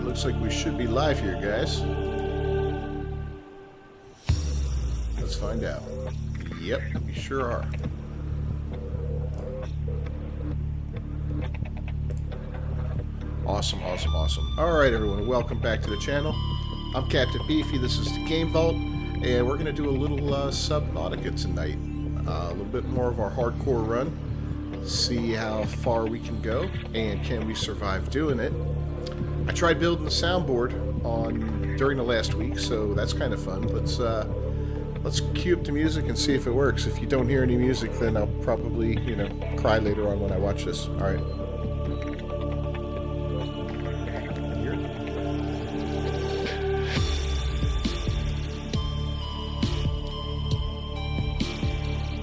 looks like we should be live here, guys. Let's find out. Yep, we sure are. Awesome, awesome, awesome. Alright, everyone, welcome back to the channel. I'm Captain Beefy, this is the Game Vault, and we're going to do a little Subnautica tonight. A little bit more of our hardcore run. See how far we can go, and can we survive doing it. I tried building the soundboard during the last week, so that's kind of fun. Let's cue up the music and see if it works. If you don't hear any music, then I'll probably, cry later on when I watch this. Alright.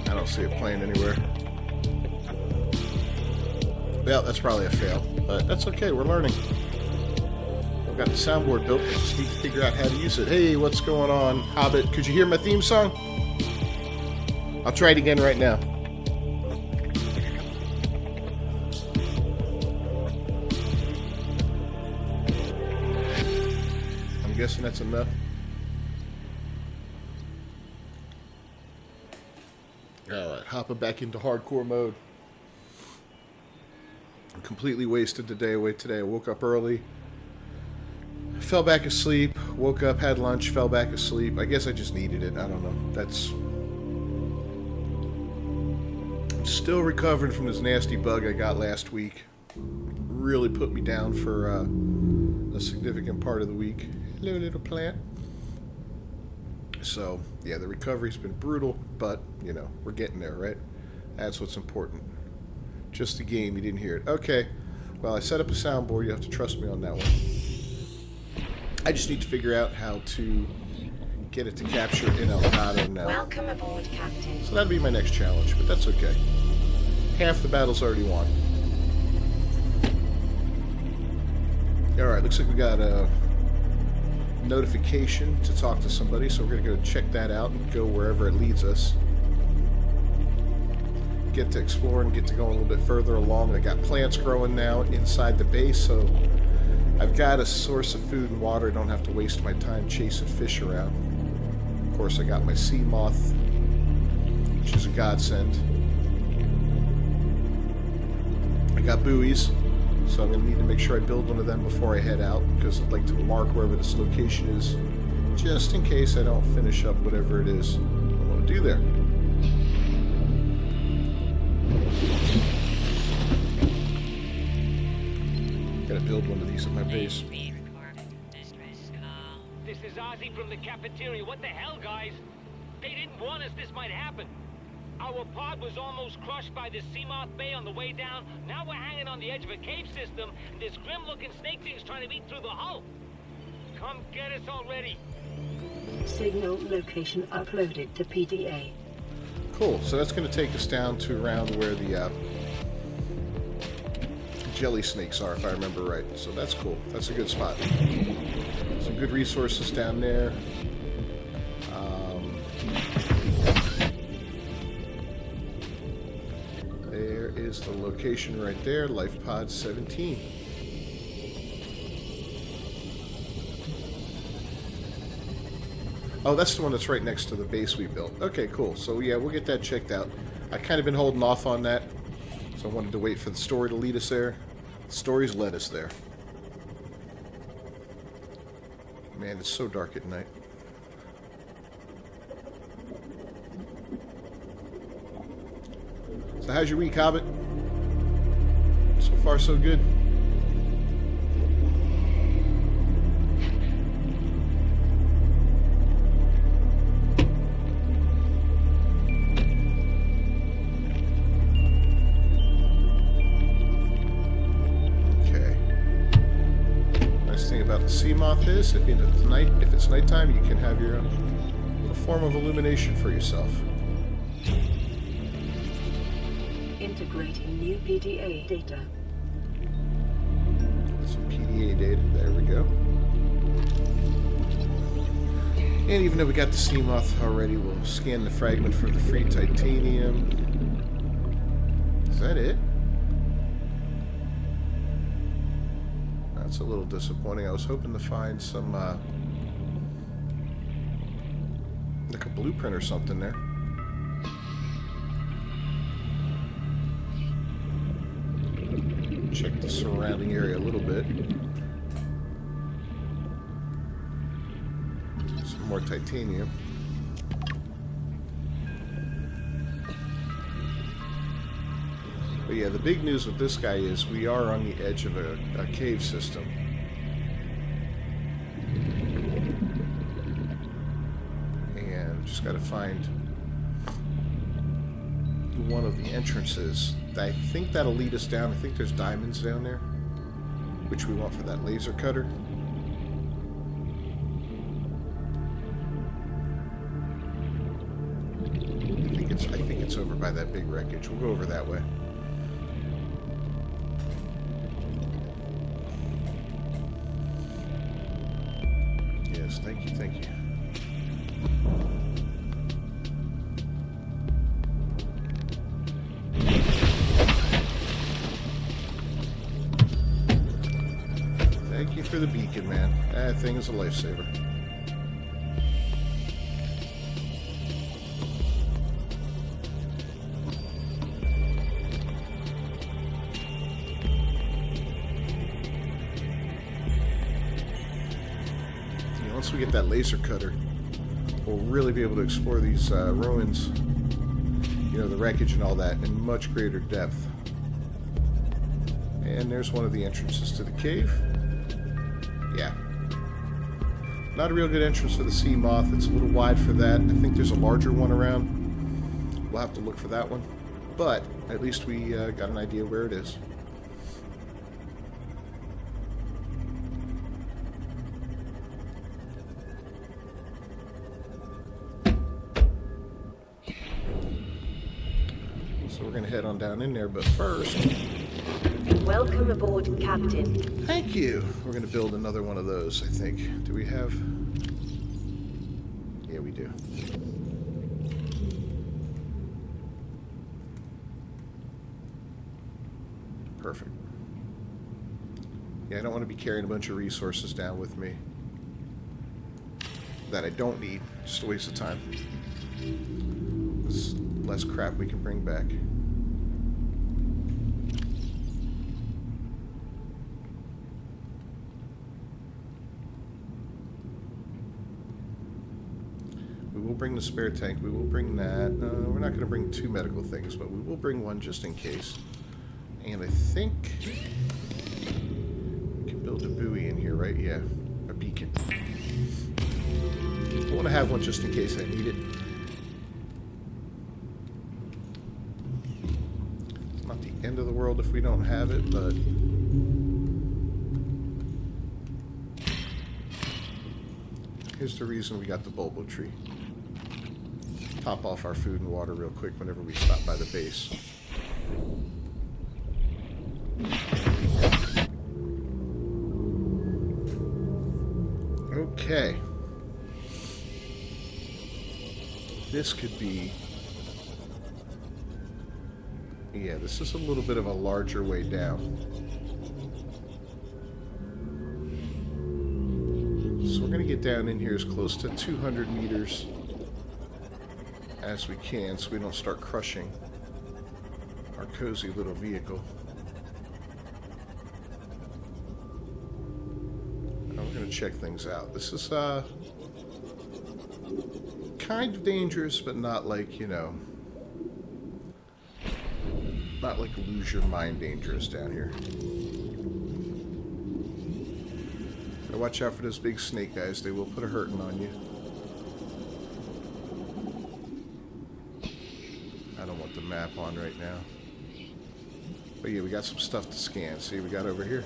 I don't see it playing anywhere. Well, that's probably a fail, but that's okay, we're learning. I've got the soundboard built, I just need to figure out how to use it. Hey, what's going on, Hobbit? Could you hear my theme song? I'll try it again right now. I'm guessing that's enough. Alright, hopping back into hardcore mode. I'm completely wasted the day away today. I woke up early. Fell back asleep, woke up, had lunch, fell back asleep. I guess I just needed it. I don't know. I'm still recovering from this nasty bug I got last week. Really put me down for a significant part of the week. Hello, little plant. So, yeah, the recovery's been brutal, but, we're getting there, right? That's what's important. Just the game, you didn't hear it. Okay, well, I set up a soundboard. You have to trust me on that one. I just need to figure out how to get it to capture in Elgato now. Welcome aboard, Captain. So that'll be my next challenge, but that's okay. Half the battle's already won. Alright, looks like we got a notification to talk to somebody, so we're going to go check that out and go wherever it leads us. Get to explore and get to go a little bit further along. I got plants growing now inside the base, so I've got a source of food and water. I don't have to waste my time chasing fish around. Of course, I got my sea moth, which is a godsend. I got buoys, so I'm going to need to make sure I build one of them before I head out, because I'd like to mark wherever this location is, just in case I don't finish up whatever it is I want to do there. Gotta build one of these at my base. This is Ozzy from the cafeteria. What the hell, guys? They didn't warn us this might happen. Our pod was almost crushed by this Seamoth Bay on the way down. Now we're hanging on the edge of a cave system, and this grim-looking snake thing's trying to eat through the hull. Come get us already. Signal location uploaded to PDA. Cool, so that's going to take us down to around where the jelly snakes are, if I remember right. So that's cool. That's a good spot. Some good resources down there. There is the location right there, Life Pod 17. Oh, that's the one that's right next to the base we built. Okay, cool. So yeah, we'll get that checked out. I've kind of been holding off on that, so I wanted to wait for the story to lead us there. The story's led us there. Man, it's so dark at night. So how's your week, Hobbit? So far, so good. About the sea moth is, if it's nighttime, you can have your own little form of illumination for yourself. Integrating new PDA data. Some PDA data, there we go. And even though we got the sea moth already, we'll scan the fragment for the free titanium. Is that it? That's a little disappointing. I was hoping to find some, like a blueprint or something there. Check the surrounding area a little bit. Some more titanium. But yeah, the big news with this guy is we are on the edge of a cave system. And just got to find one of the entrances. I think that'll lead us down. I think there's diamonds down there, which we want for that laser cutter. I think it's over by that big wreckage. We'll go over that way. Yes, thank you, thank you. Thank you for the beacon, man. That thing is a lifesaver. Once we get that laser cutter, we'll really be able to explore these ruins, you know, the wreckage and all that, in much greater depth. And there's one of the entrances to the cave. Yeah. Not a real good entrance for the sea moth. It's a little wide for that. I think there's a larger one around. We'll have to look for that one. But at least we got an idea where it is. So we're going to head on down in there, but first... Welcome aboard, Captain. Thank you. We're going to build another one of those, I think. Do we have... Yeah, we do. Perfect. Yeah, I don't want to be carrying a bunch of resources down with me that I don't need. Just a waste of time. There's less crap we can bring back. We will bring the spare tank. We will bring that. We're not going to bring 2 medical things, but we will bring one just in case. And I think we can build a buoy in here, right? Yeah, a beacon. I want to have one just in case I need it. It's not the end of the world if we don't have it, but... Here's the reason we got the bulbo tree. Top off our food and water real quick whenever we stop by the base. Okay. This could be... Yeah, this is a little bit of a larger way down. So we're going to get down in here as close to 200 meters as we can so we don't start crushing our cozy little vehicle. Now we're going to check things out. This is kind of dangerous, but not like, you know, not like lose your mind dangerous down here. Gotta watch out for those big snake guys. They will put a hurting on you. I don't want the map on right now. But yeah, we got some stuff to scan. See what we got over here?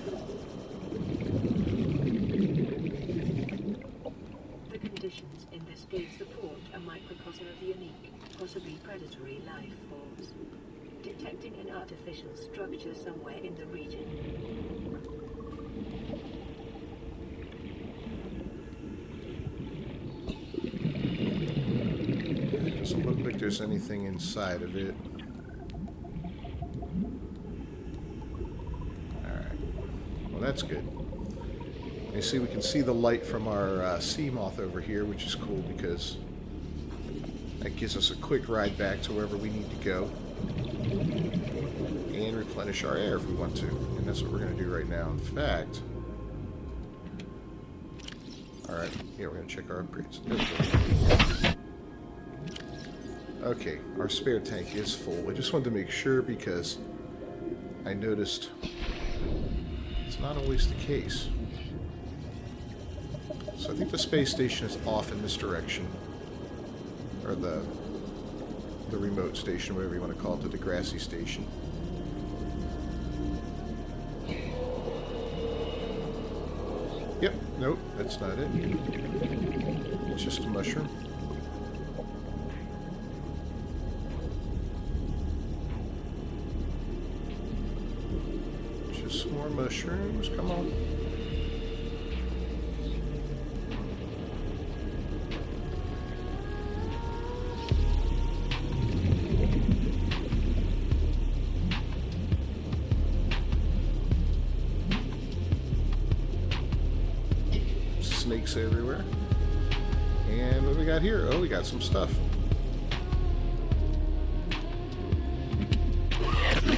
The conditions in this place support a microcosm of unique, possibly predatory life forms. Detecting an artificial structure somewhere in the region. Doesn't look like there's anything inside of it. Alright. Well, that's good. You see, we can see the light from our sea moth over here, which is cool because that gives us a quick ride back to wherever we need to go and replenish our air if we want to. And that's what we're going to do right now. In fact, alright, yeah, we're going to check our upgrades. There we go. Okay, our spare tank is full. I just wanted to make sure because I noticed it's not always the case. So I think the space station is off in this direction. Or the remote station, whatever you want to call it, the Degrassi station. Yep, nope, that's not it. It's just a mushroom. Just more mushrooms, come on. Snakes everywhere. And what do we got here? Oh, we got some stuff.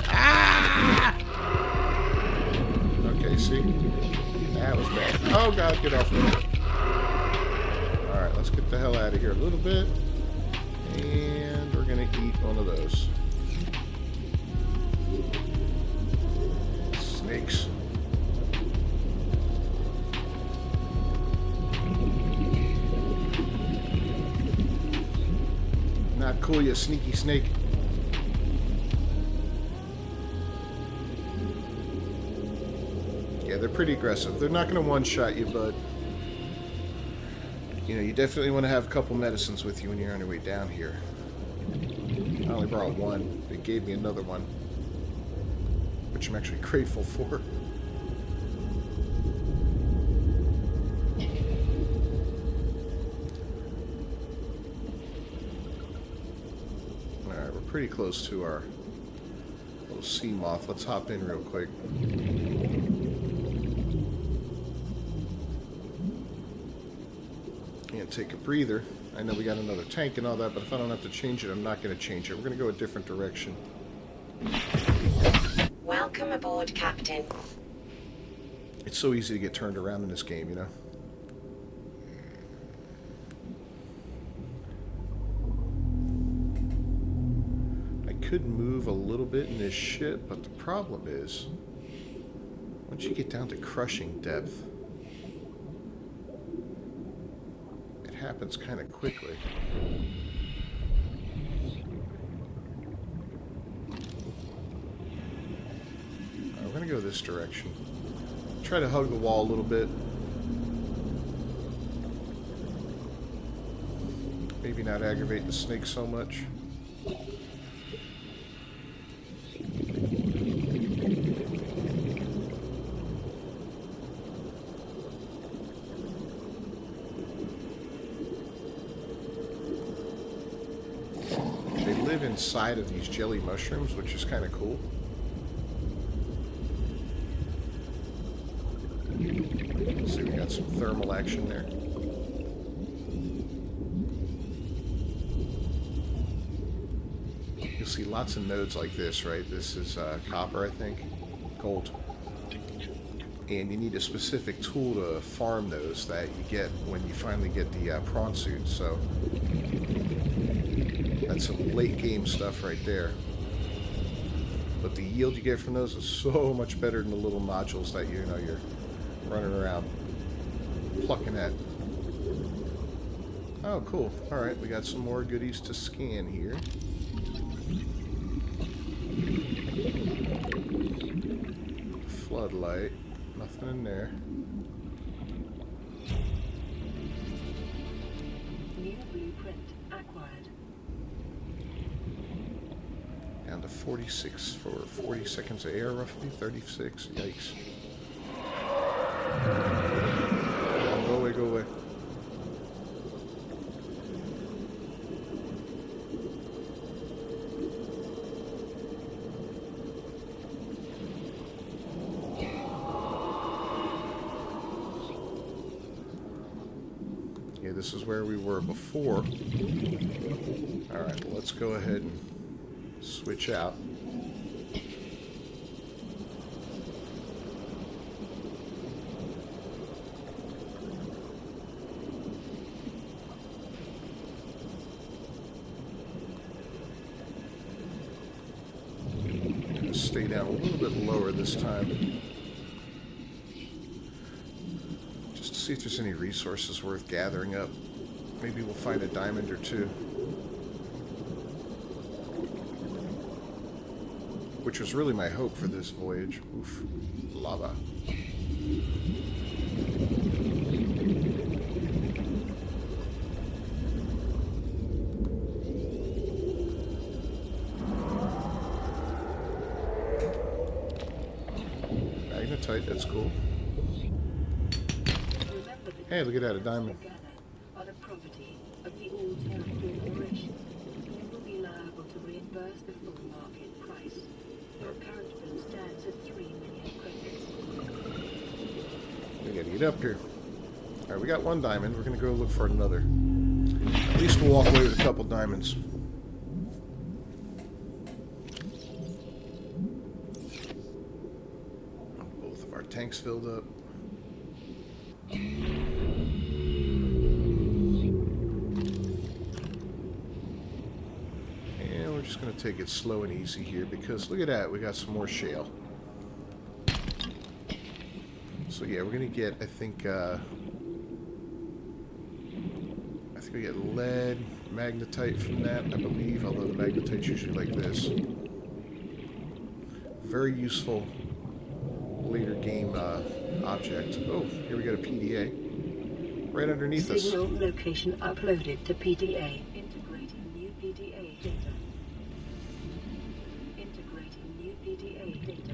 Ah! Okay, see? That was bad. Oh god, get off me. Alright, let's get the hell out of here a little bit. And we're gonna eat one of those. Snakes. Not cool, you sneaky snake. Yeah, they're pretty aggressive. They're not going to one-shot you, but you know, you definitely want to have a couple medicines with you when you're on your way down here. I only brought one. They gave me another one, which I'm actually grateful for. Alright, we're pretty close to our little sea moth. Let's hop in real quick. And take a breather. I know we got another tank and all that, but if I don't have to change it, I'm not going to change it. We're going to go a different direction. Welcome aboard, Captain. It's so easy to get turned around in this game, you know? I could move a little bit in this ship, but the problem is, once you get down to crushing depth, it happens kind of quickly. We're going to go this direction. Try to hug the wall a little bit. Maybe not aggravate the snake so much. They live inside of these jelly mushrooms, which is kind of cool. See, we got some thermal action there. You'll see lots of nodes like this, right? This is copper, I think. Gold. And you need a specific tool to farm those that you get when you finally get the prawn suit. So that's some late game stuff right there. But the yield you get from those is so much better than the little nodules that you're running around plucking at. Oh, cool. Alright, we got some more goodies to scan here. Floodlight. Nothing in there. New blueprint acquired. Down to 46 for 40 seconds of air, roughly. 36. Yikes. Go away, go away. this is where we were before. Alright, well, let's go ahead and switch out. Stay down a little bit lower this time. Just to see if there's any resources worth gathering up. Maybe we'll find a diamond or two. Which was really my hope for this voyage. Oof. Lava. Magnetite, that's cool. Hey, look at that, a diamond. Are the property of the all-terrain corporation. You will be liable to reimburse the full market price. Your current bill stands at 3 million credits. We gotta get up here. Alright, we got one diamond. We're gonna go look for another. At least we'll walk away with a couple diamonds. Both of our tanks filled up. And we're just gonna take it slow and easy here because look at that, we got some more shale. So yeah, we're gonna get, I think we get lead, magnetite from that, I believe, although the magnetite's usually like this. Very useful later game object. Oh, here we got a PDA. Right underneath us. Signal location uploaded to PDA. Integrating new PDA data. Integrating new PDA data.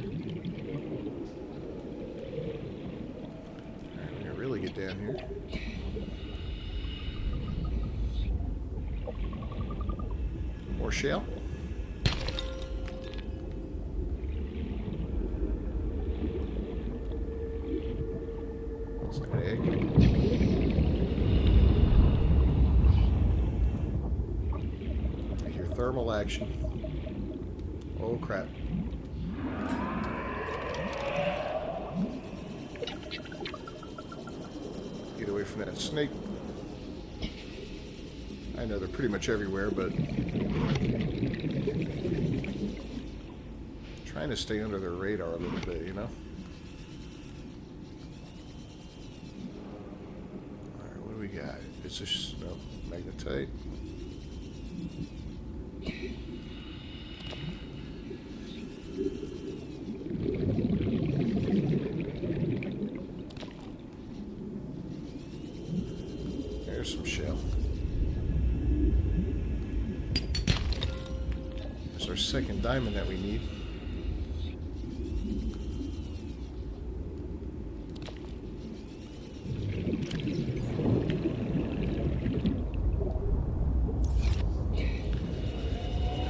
Alright, we're gonna really get down here. More shale. Looks like an egg. I hear thermal action. Oh crap. Get away from that snake. I know they're pretty much everywhere, but trying to stay under their radar a little bit, you know? Alright, what do we got? Is this no magnetite? There's some shell. There's our second diamond that we need.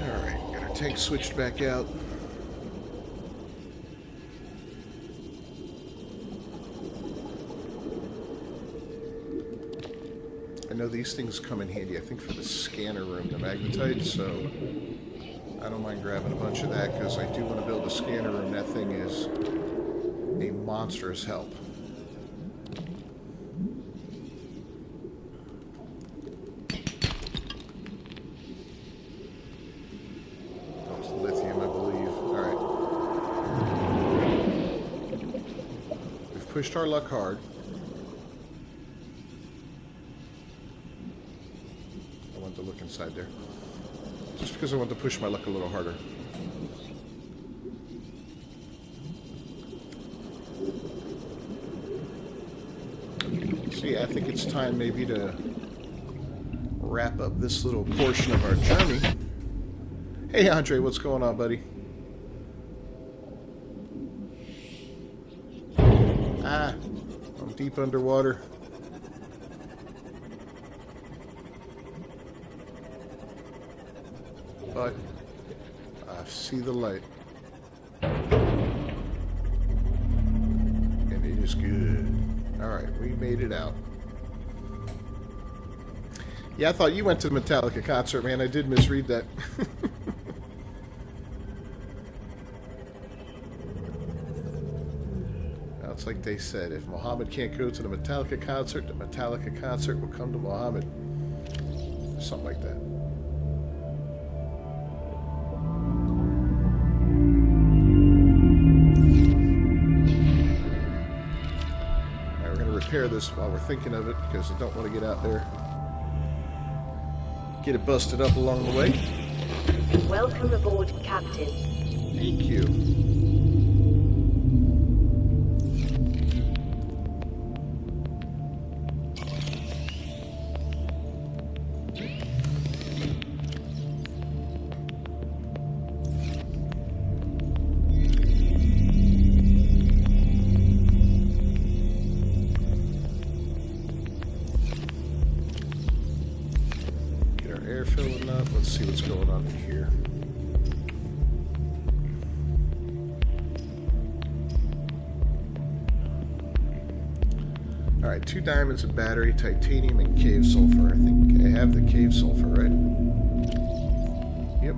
Alright, got our tank switched back out. I know these things come in handy, I think, for the scanner room, the magnetite, so I don't mind grabbing a bunch of that because I do want to build a scanner room. That thing is a monstrous help. That was lithium, I believe. Alright. We've pushed our luck hard. I want to look inside there. Just because I want to push my luck a little harder. So yeah, I think it's time maybe to wrap up this little portion of our journey. Hey Andre, what's going on, buddy? Ah, I'm deep underwater. But I see the light. And it is good. Alright, we made it out. Yeah, I thought you went to the Metallica concert, man. I did misread that. Well, it's like they said, if Muhammad can't go to the Metallica concert will come to Muhammad. Something like that. Alright, we're going to repair this while we're thinking of it, because I don't want to get out there. Get it busted up along the way. Welcome aboard, Captain. Thank you. Air filling up. Let's see what's going on in here. Alright, 2 diamonds, a battery, titanium, and cave sulfur. I think I have the cave sulfur, right? Yep.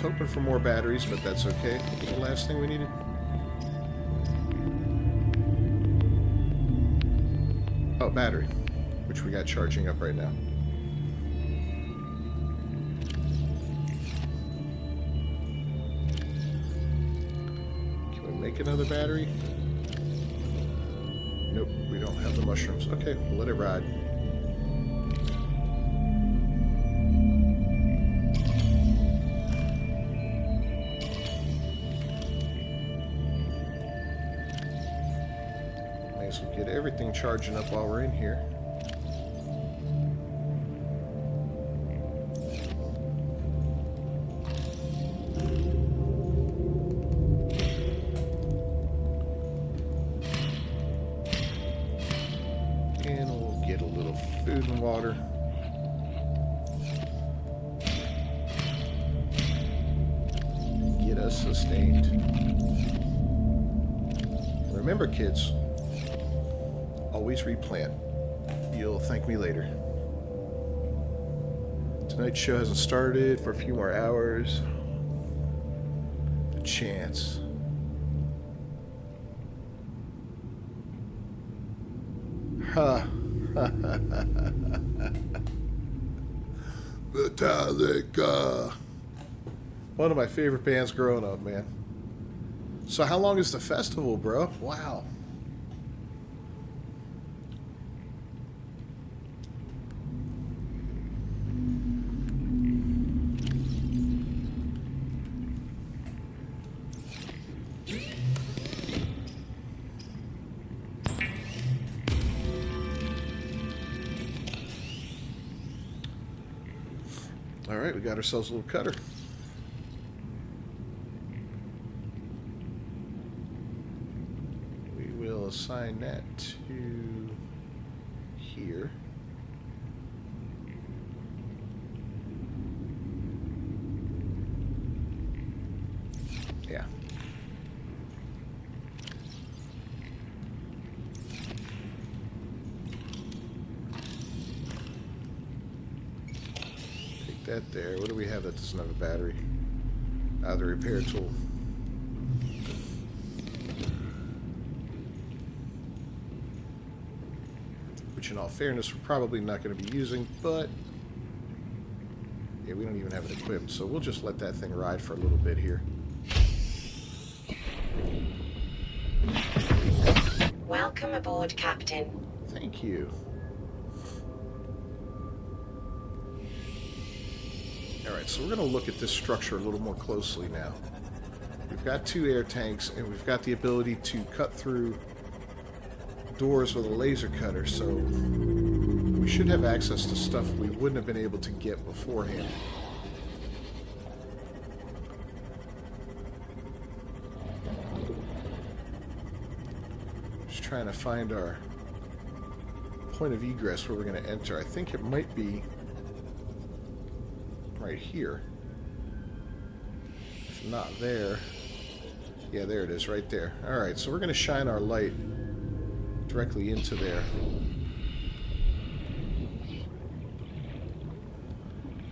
Hoping for more batteries, but that's okay. What was the last thing we needed? Oh, battery, which we got charging up right now. Can we make another battery? Nope, we don't have the mushrooms. Okay, we'll let it ride. We'll get everything charging up while we're in here. And we'll get a little food and water. Get us sustained. Remember, kids, always replant. You'll thank me later. Tonight's show hasn't started for a few more hours. A chance. Ha. Metallica. One of my favorite bands growing up, man. So how long is the festival, bro? Wow. Alright, we got ourselves a little cutter. We will assign that to here. Yeah. That there. What do we have that doesn't have a battery? The repair tool. Which in all fairness we're probably not going to be using, but yeah, we don't even have it equipped, so we'll just let that thing ride for a little bit here. Welcome aboard, Captain. Thank you. Alright, so we're going to look at this structure a little more closely now. We've got 2 air tanks, and we've got the ability to cut through doors with a laser cutter, so we should have access to stuff we wouldn't have been able to get beforehand. Just trying to find our point of egress where we're going to enter. I think it might be right here. Not there. Yeah, there it is, right there. Alright, so we're going to shine our light directly into there.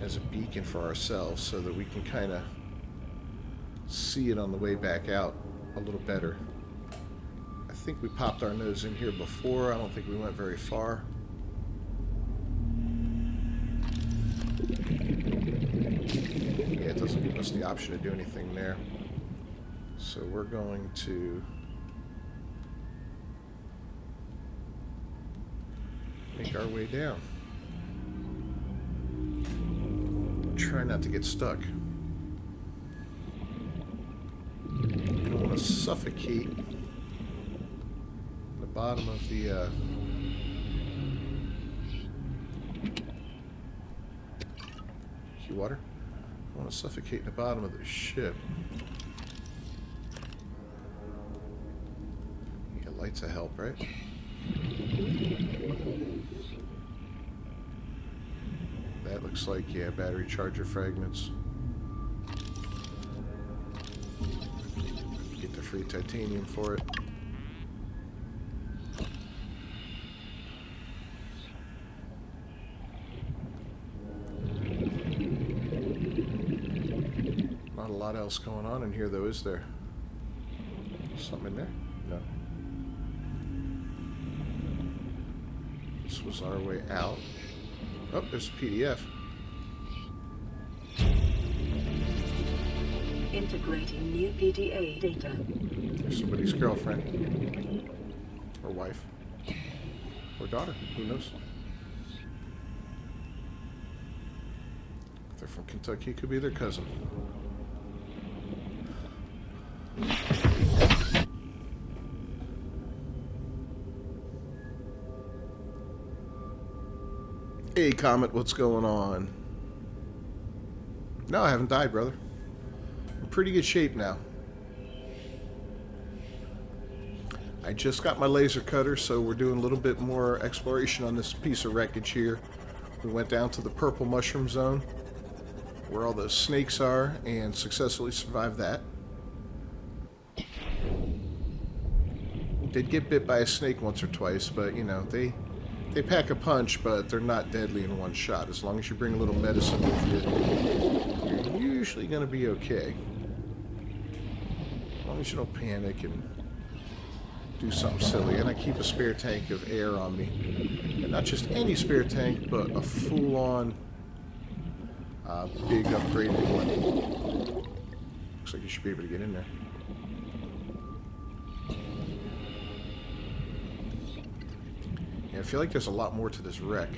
As a beacon for ourselves so that we can kind of see it on the way back out a little better. I think we popped our nose in here before. I don't think we went very far. Yeah, it doesn't give us the option to do anything there. So we're going to make our way down. Try not to get stuck. I don't want to suffocate the bottom of the water. I want to suffocate the bottom of the ship. Yeah, lights a help, right? That looks like, yeah, battery charger fragments. Get the free titanium for it. Not a lot else going on in here, though, is there? Something in there? No. This was our way out. Oh, there's a PDF. Integrating new PDA data. There's somebody's girlfriend. Or wife. Or daughter. Who knows? If they're from Kentucky, it could be their cousin. Hey, Comet, what's going on? No, I haven't died, brother. I'm in pretty good shape now. I just got my laser cutter, so we're doing a little bit more exploration on this piece of wreckage here. We went down to the purple mushroom zone, where all those snakes are, and successfully survived that. Did get bit by a snake once or twice, but, you know, they pack a punch, but they're not deadly in one shot. As long as you bring a little medicine with you, you're usually going to be okay. As long as you don't panic and do something silly. And I keep a spare tank of air on me. And not just any spare tank, but a full-on big upgraded one. Looks like you should be able to get in there. Yeah, I feel like there's a lot more to this wreck.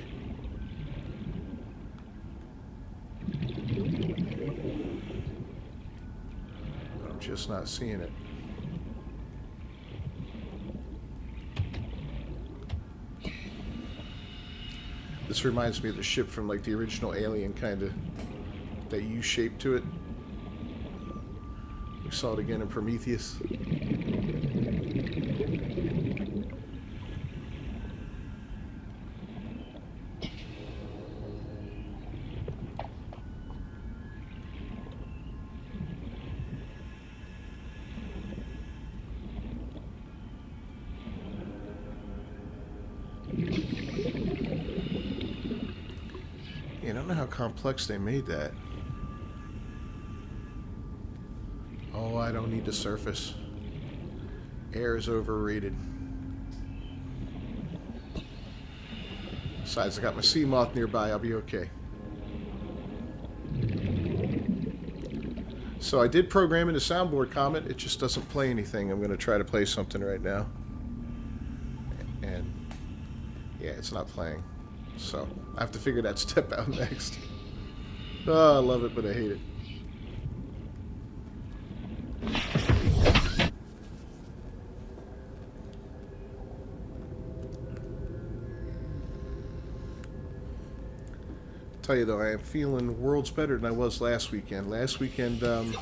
But I'm just not seeing it. This reminds me of the ship from like the original Alien, kind of, that U shape to it. We saw it again in Prometheus. I don't know how complex they made that. Oh, I don't need to surface. Air is overrated. Besides, I got my sea moth nearby. I'll be okay. So I did program in the soundboard, Comet. It just doesn't play anything. I'm going to try to play something right now. And yeah, it's not playing. So I have to figure that step out next. Oh, I love it, but I hate it. Tell you though, I am feeling worlds better than I was last weekend. Last weekend, remember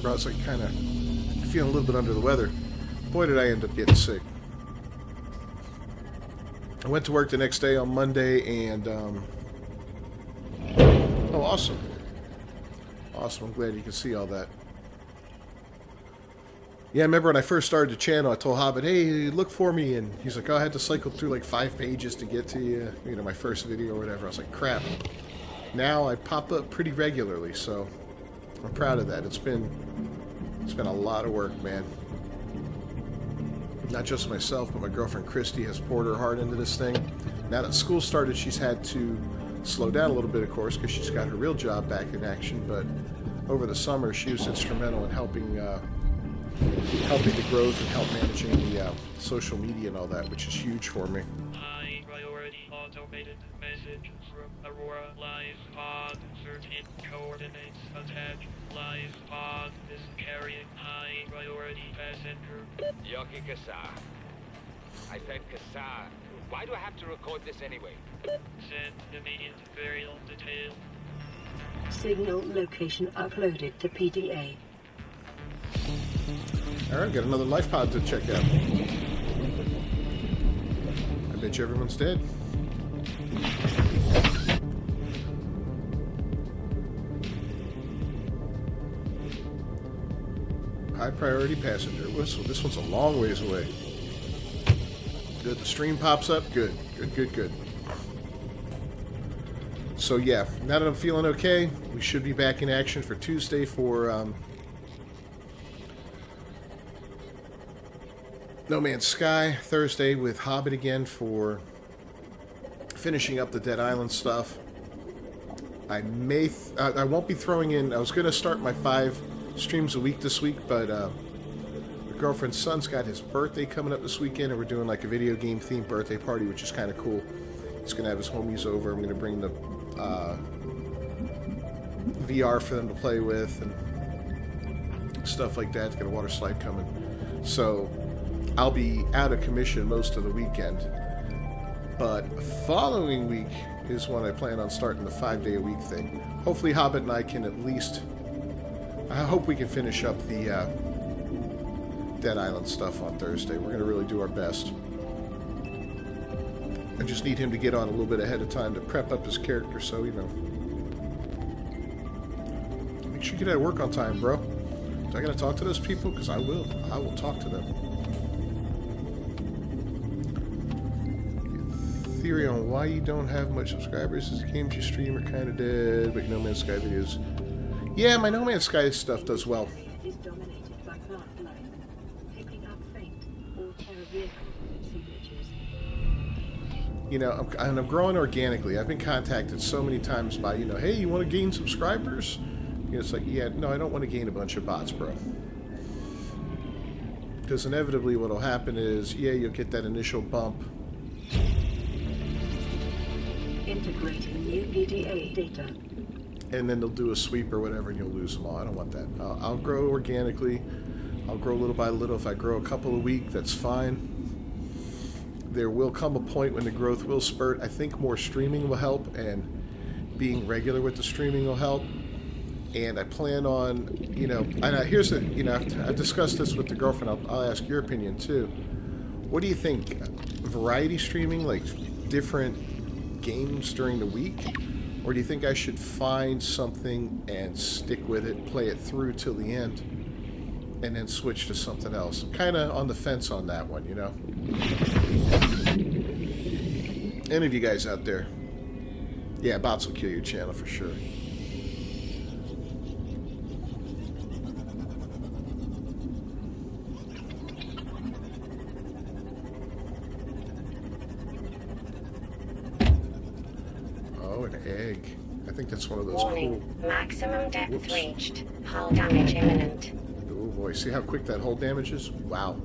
I was like kind of feeling a little bit under the weather. Boy, did I end up getting sick. I went to work the next day on Monday, and oh, awesome. Awesome. I'm glad you can see all that. Yeah, I remember when I first started the channel, I told Hobbit, hey, look for me. And he's like, oh, I had to cycle through like 5 pages to get to you. You know, my first video or whatever. I was like, crap. Now I pop up pretty regularly, so I'm proud of that. It's been a lot of work, man. Not just myself, but my girlfriend Christy has poured her heart into this thing. Now that school started, she's had to slow down a little bit, of course, because she's got her real job back in action. But over the summer, she was instrumental in helping the growth and help managing the social media and all that, which is huge for me. High priority automated message from Aurora Live Pod. Certain coordinates attached. Live Pod is carrying high priority passenger. Yoki Kasa. I said Kasa. Why do I have to record this anyway? Send immediate burial detail. Signal location uploaded to PDA. Alright, got another life pod to check out. I bet you everyone's dead. High priority passenger whistle. This one's a long ways away. Good. The stream pops up. Good. Good. So yeah, now that I'm feeling okay, we should be back in action for Tuesday for No Man's Sky. Thursday with Hobbit again for finishing up the Dead Island stuff. I won't be throwing in. I was going to start my 5 streams a week this week, but my girlfriend's son's got his birthday coming up this weekend, and we're doing like a video game themed birthday party, which is kind of cool. He's going to have his homies over. I'm going to bring the VR for them to play with and stuff like that. Got a water slide coming. So I'll be out of commission most of the weekend. But following week is when I plan on starting the 5-day-a-week thing. Hopefully Hobbit and I can at least... I hope we can finish up the Dead Island stuff on Thursday. We're going to really do our best. I just need him to get on a little bit ahead of time to prep up his character, so, you know. Make sure you get out of work on time, bro. Do I got to talk to those people? Because I will. I will talk to them. Theory on why you don't have much subscribers is the games you stream are kind of dead, but No Man's Sky videos... Yeah, my No Man's Sky stuff does well. Is dominated by plant life, picking up faint or terror vehicle signatures. You know, I'm growing organically. I've been contacted so many times by, you know, hey, you want to gain subscribers? You know, it's like, yeah, no, I don't want to gain a bunch of bots, bro. Because inevitably what will happen is, yeah, you'll get that initial bump. Integrating new PDA data. And then they'll do a sweep or whatever, and you'll lose them all. I don't want that. I'll grow organically. I'll grow little by little. If I grow a couple a week, that's fine. There will come a point when the growth will spurt. I think more streaming will help, and being regular with the streaming will help. And I plan on, you know, and here's the, you know, I've discussed this with the girlfriend. I'll ask your opinion too. What do you think? Variety streaming, like different games during the week? Or do you think I should find something and stick with it, play it through till the end, and then switch to something else? I'm kind of on the fence on that one, you know? Any of you guys out there? Yeah, bots will kill your channel for sure. Egg. I think that's one of those Warning, cool... maximum depth Whoops. reached. Hull damage imminent. Oh boy, see how quick that hull damage is? Wow.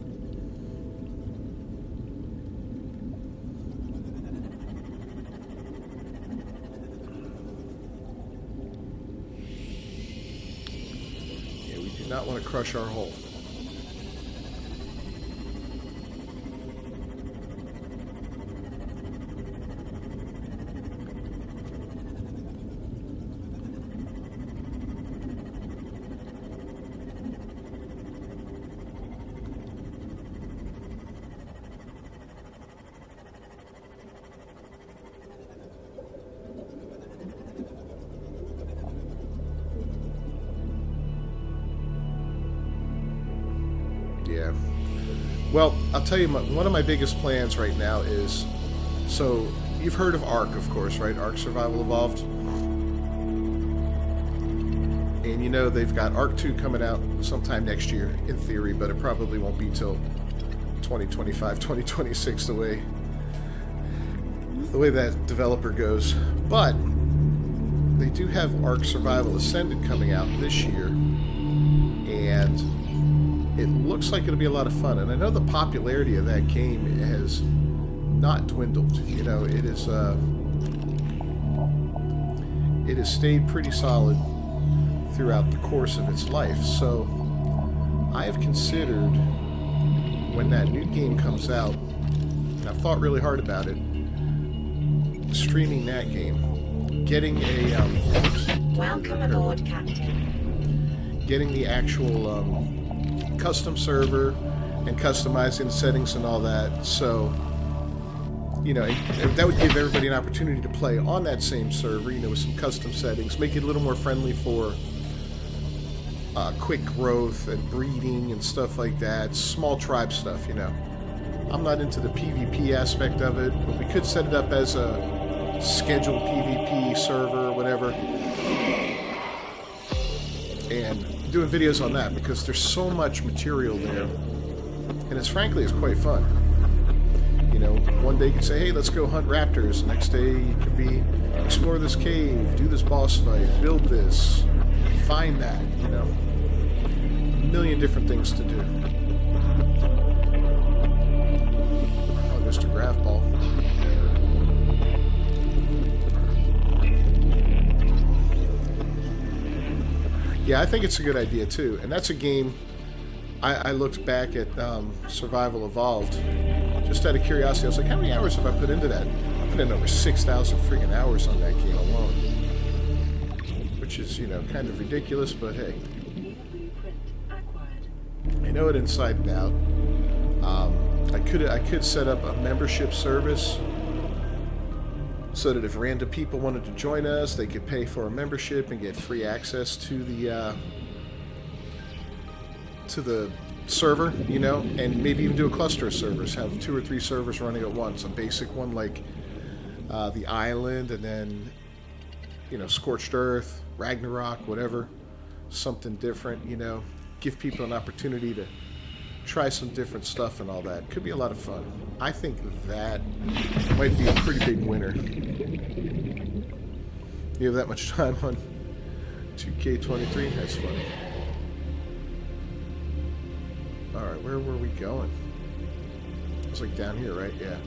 Yeah, we do not want to crush our hull. Well, I'll tell you, one of my biggest plans right now is, so you've heard of Ark, of course, right? Ark Survival Evolved. And you know they've got Ark 2 coming out sometime next year, in theory, but it probably won't be till 2025, 2026 the way that developer goes. But they do have Ark Survival Ascended coming out this year, and it looks like it'll be a lot of fun. And I know the popularity of that game has not dwindled. You know, it has stayed pretty solid throughout the course of its life. So I have considered, when that new game comes out, and I've thought really hard about it, streaming that game, getting a Welcome aboard, Captain. getting the actual custom server and customizing the settings and all that. So, you know, that would give everybody an opportunity to play on that same server, you know, with some custom settings, make it a little more friendly for quick growth and breeding and stuff like that, small tribe stuff, you know. I'm not into the PvP aspect of it, but we could set it up as a scheduled PvP server or whatever, and doing videos on that, because there's so much material there, and it's frankly, it's quite fun. You know, one day you can say, hey, let's go hunt raptors. The next day you could be explore this cave, do this boss fight, build this, find that, you know. A million different things to do. Oh, there's the graph ball. Yeah, I think it's a good idea too. And that's a game I looked back at Survival Evolved. Just out of curiosity, I was like, how many hours have I put into that? I put in over 6,000 freaking hours on that game alone. Which is, you know, kind of ridiculous, but hey. I know it inside and out. I could set up a membership service so that if random people wanted to join us, they could pay for a membership and get free access to the server, you know, and maybe even do a cluster of servers, have 2 or 3 servers running at once. A basic one like the Island, and then, you know, Scorched Earth, Ragnarok, whatever, something different, you know, give people an opportunity to try some different stuff and all that. Could be a lot of fun. I think that might be a pretty big winner. You have that much time on 2K23? That's funny. Alright, where were we going? It's like down here, right? Yeah.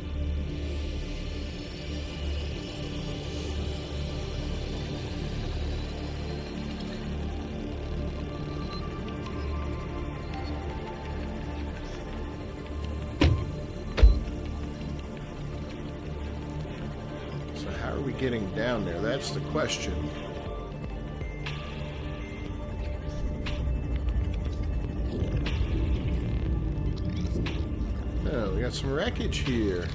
So how are we getting down there? That's the question. Oh, we got some wreckage here.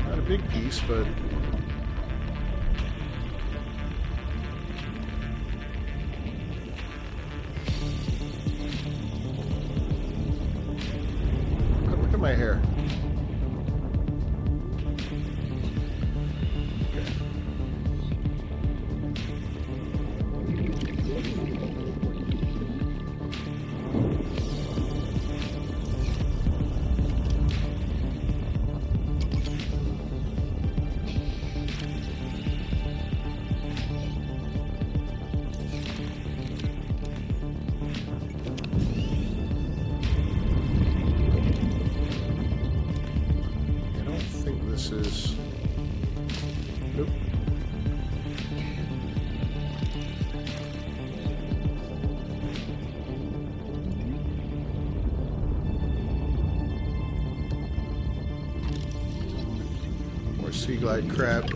Not a big piece, but look at my hair. Is nope. More sea glide crab.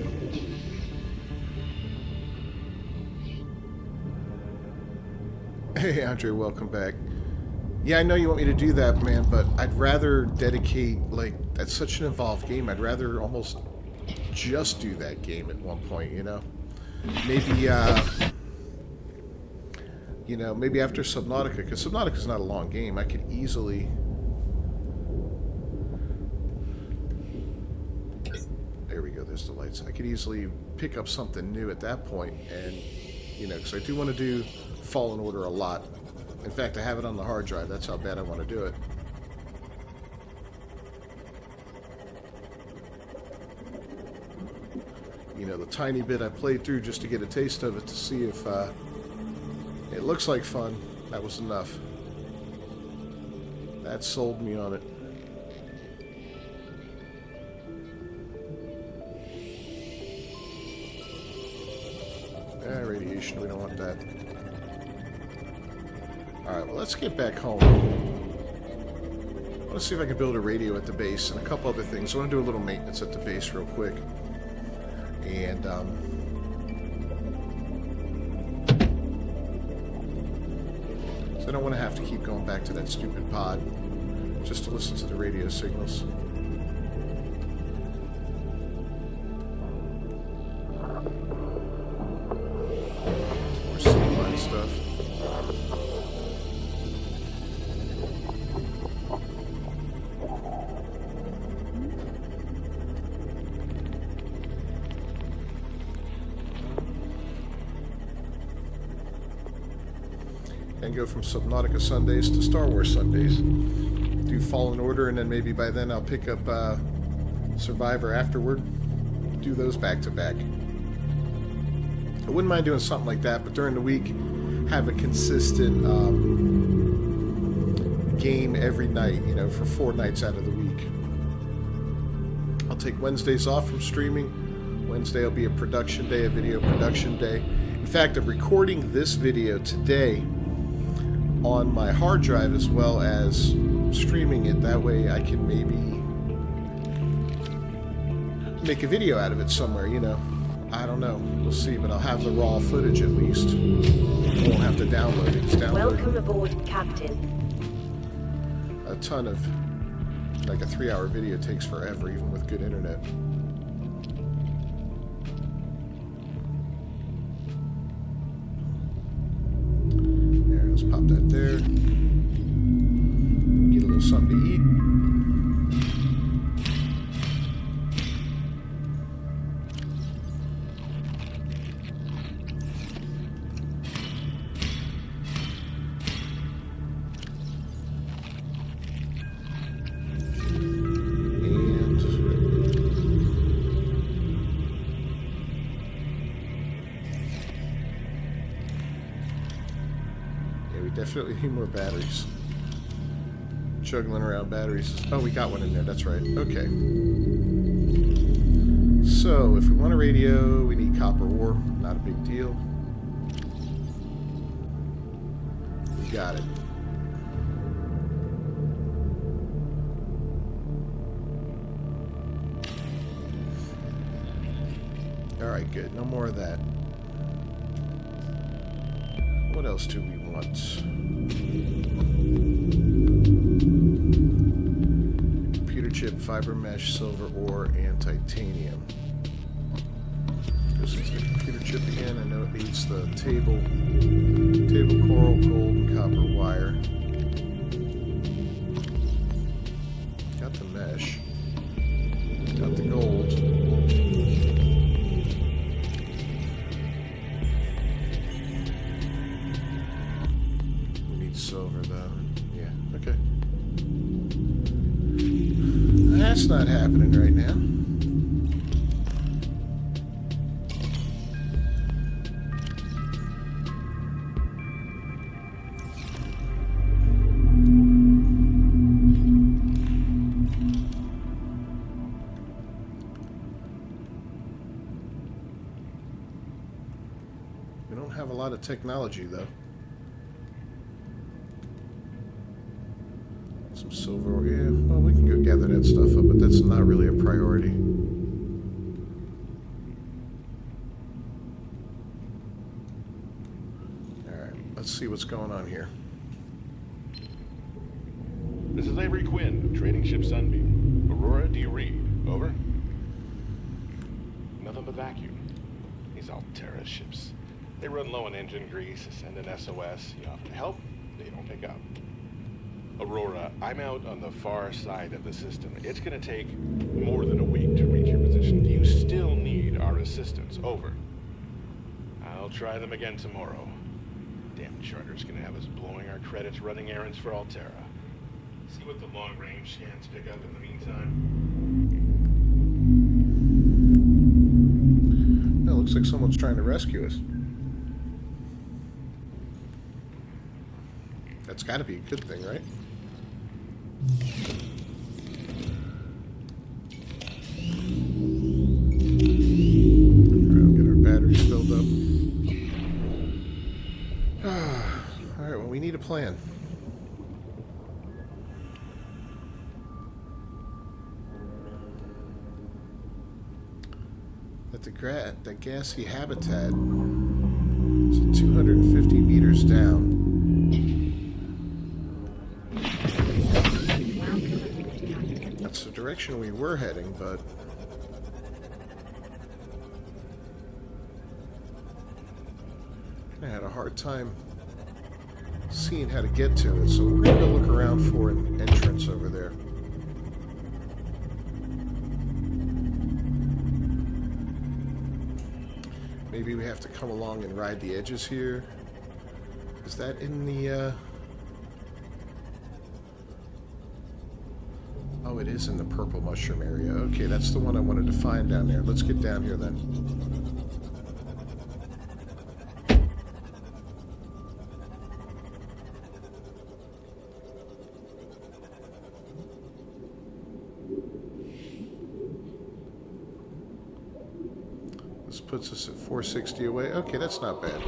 Hey Andre, welcome back. Yeah, I know you want me to do that, man, but I'd rather dedicate, like, that's such an involved game. I'd rather almost just do that game at one point, you know? Maybe, you know, maybe after Subnautica, because Subnautica's not a long game, I could easily... There we go, there's the lights. I could easily pick up something new at that point, and, you know, because I do want to do Fallen Order a lot. In fact, I have it on the hard drive, that's how bad I want to do it. You know, the tiny bit I played through just to get a taste of it, to see if it looks like fun. That was enough. That sold me on it. Radiation, we don't want that. Alright, well, let's get back home. I want to see if I can build a radio at the base and a couple other things. I want to do a little maintenance at the base real quick. And, so I don't want to have to keep going back to that stupid pod just to listen to the radio signals. More sea stuff. And go from Subnautica Sundays to Star Wars Sundays. Do Fallen Order, and then maybe by then I'll pick up Survivor afterward. Do those back to back. I wouldn't mind doing something like that, but during the week, have a consistent game every night, you know, for 4 nights out of the week. I'll take Wednesdays off from streaming. Wednesday will be a production day, a video production day. In fact, I'm recording this video today on my hard drive as well as streaming it. That way I can maybe make a video out of it somewhere, you know. I don't know. We'll see, but I'll have the raw footage at least. I won't have to download it. It's downloaded. Welcome aboard, Captain. A ton of, like a 3-hour video takes forever, even with good internet. There, let's pop that there. Get a little something to eat. Definitely need more batteries. Juggling around batteries. Oh, we got one in there. That's right. Okay. So, if we want a radio, we need copper ore. Not a big deal. We got it. Alright, good. No more of that. What else do we want? Computer chip, fiber mesh, silver ore, and titanium. Goes into the computer chip again. I know it needs the table coral, gold, and copper wire. Got the mesh. Got the gold. Silver though. Yeah, okay. That's not happening right now. We don't have a lot of technology though. Some silver, yeah, well, we can go gather that stuff up, but that's not really a priority. Alright, let's see what's going on here. This is Avery Quinn of Trading Ship Sunbeam. Aurora, do you read? Over? nothing but vacuum. These Altera ships, they run low on engine grease, send an SOS, you offer help, they don't pick up. Aurora, I'm out on the far side of the system. It's gonna take more than a week to reach your position. Do you still need our assistance? Over. I'll try them again tomorrow. Damn charter's gonna have us blowing our credits running errands for Altera. See what the long-range scans pick up in the meantime. Well, looks like someone's trying to rescue us. That's got to be a good thing, right? Alright, get our batteries filled up. Alright, well, we need a plan. At the gassy habitat is 250 meters down. That's the direction we were heading, but I had a hard time seeing how to get to it, so we're going to go look around for an entrance over there. Maybe we have to come along and ride the edges here. Is that in the, Oh, it is in the purple mushroom area. Okay, that's the one I wanted to find down there. Let's get down here then. This puts us at 460 away. Okay, that's not bad.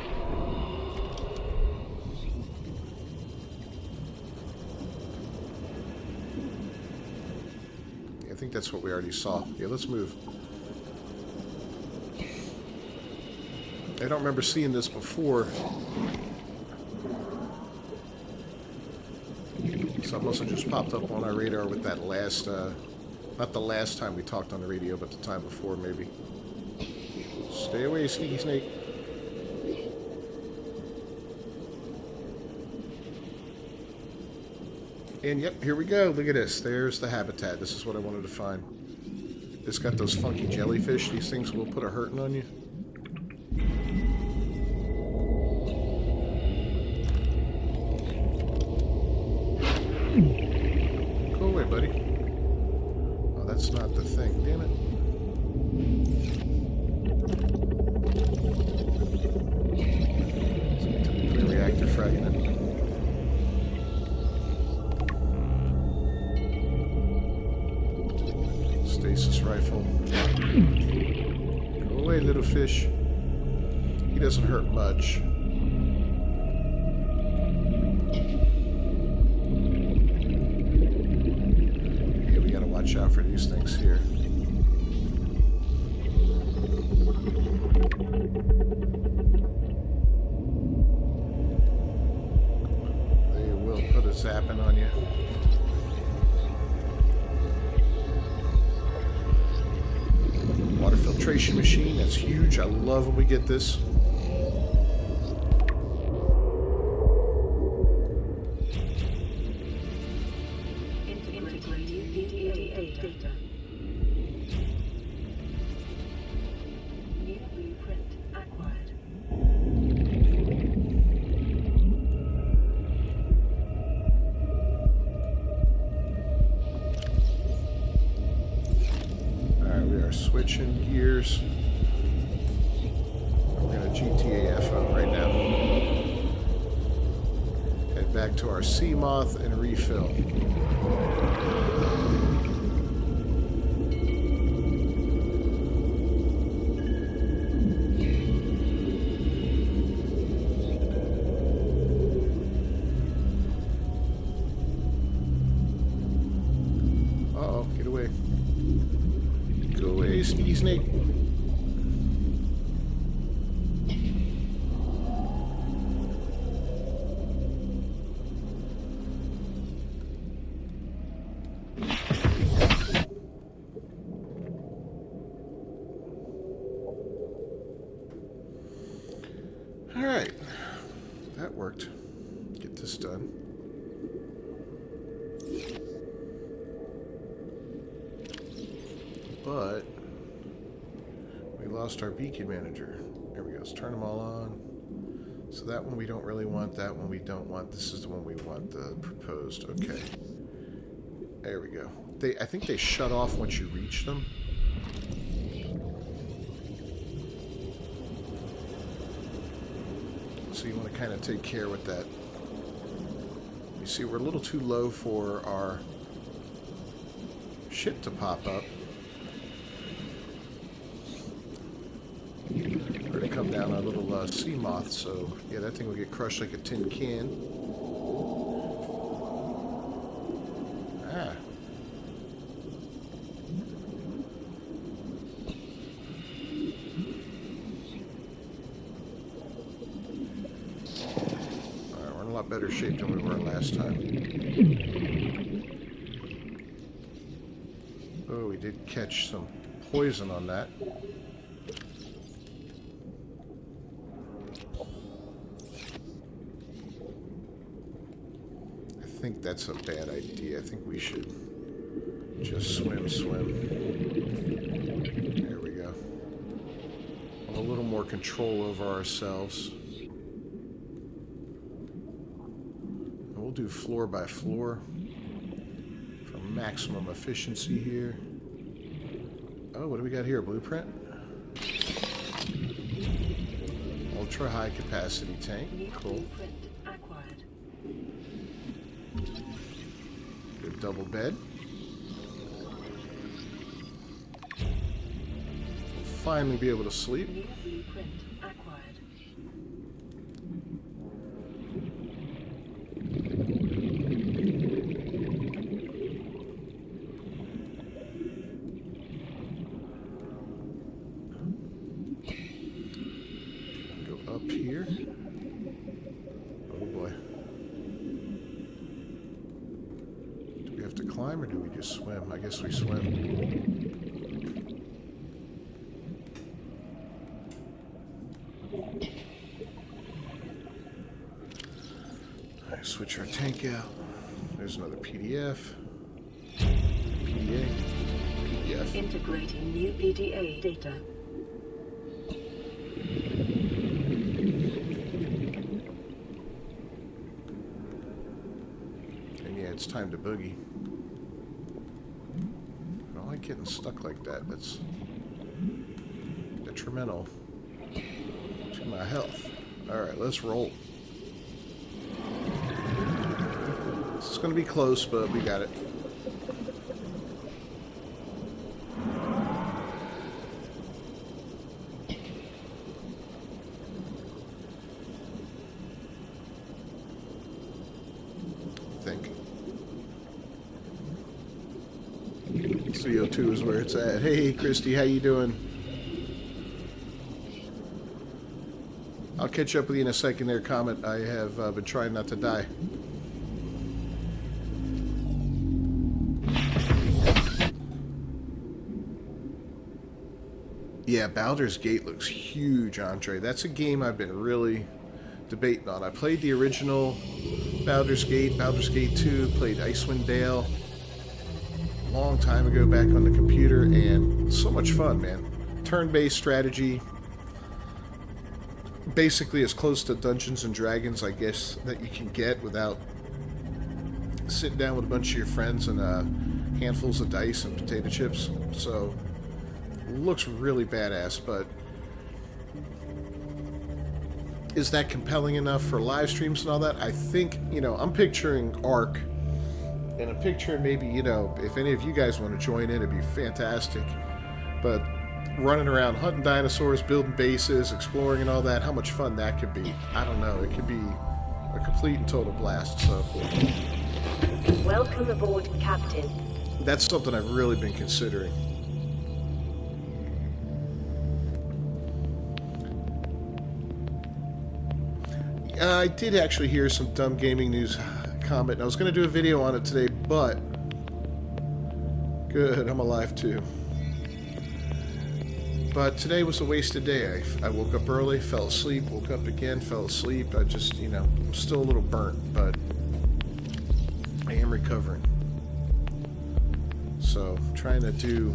I think that's what we already saw. Yeah, let's move. I don't remember seeing this before. So it must have just popped up on our radar with that last, not the last time we talked on the radio, but the time before maybe. Stay away, Sneaky Snake. And yep, here we go. Look at this. There's the habitat. This is what I wanted to find. It's got those funky jellyfish. These things will put a hurting on you. Go away, buddy. Oh, that's not the thing. Damn it. Reactor fragment. Stasis rifle. Go away, little fish. He doesn't hurt much. Yeah, we gotta watch out for these things here. Zapping on you. Water filtration machine, that's huge. I love when we get this. Integrated data. New blueprint acquired. Switching gears. We're going to GTAF out right now. Head back to our Seamoth and refill. Uh-oh, get away. Go away, Sneaky Snake. That worked. Get this done. But we lost our beacon manager. There we go. Let's turn them all on. So that one we don't really want. That one we don't want. This is the one we want. The proposed. Okay. There we go. I think they shut off once you reach them. So you want to kind of take care with that. You see, we're a little too low for our ship to pop up. We're going to come down a little sea moth, so yeah, that thing will get crushed like a tin can. Ah. Alright, we're in a lot better shape than we were last time. Oh, we did catch some poison on that. I think that's a bad idea. I think we should just swim. There we go. A little more control over ourselves. And we'll do floor by floor for maximum efficiency here. Oh, what do we got here? Blueprint? Ultra high capacity tank. Cool. Good double bed. We'll finally be able to sleep. Up here. Oh boy. Do we have to climb or do we just swim? I guess we swim. Alright, switch our tank out. There's another PDF. PDA. PDF. Integrating new PDA data. It's time to boogie. I don't like getting stuck like that. That's detrimental to my health. Alright, let's roll. This is going to be close, but we got it. I think. CO2 is where it's at. Hey, Christy, how you doing? I'll catch up with you in a second there, Comet. I have been trying not to die. Yeah, Baldur's Gate looks huge, Andre. That's a game I've been really debating on. I played the original Baldur's Gate 2, played Icewind Dale long time ago back on the computer, and so much fun, man. Turn-based strategy, basically as close to Dungeons and Dragons, I guess, that you can get without sitting down with a bunch of your friends and handfuls of dice and potato chips. So looks really badass, but is that compelling enough for live streams and all that? I think, you know, I'm picturing Ark. And I'm picturing maybe, you know, if any of you guys want to join in, it'd be fantastic. But running around hunting dinosaurs, building bases, exploring and all that, how much fun that could be. I don't know. It could be a complete and total blast. So Welcome aboard, Captain. that's something I've really been considering. I did actually hear some dumb gaming news comment. I was going to do a video on it today, but good, I'm alive too. But today was a wasted day. I woke up early, fell asleep, woke up again, fell asleep. I just, I'm still a little burnt, but I am recovering. So, trying to do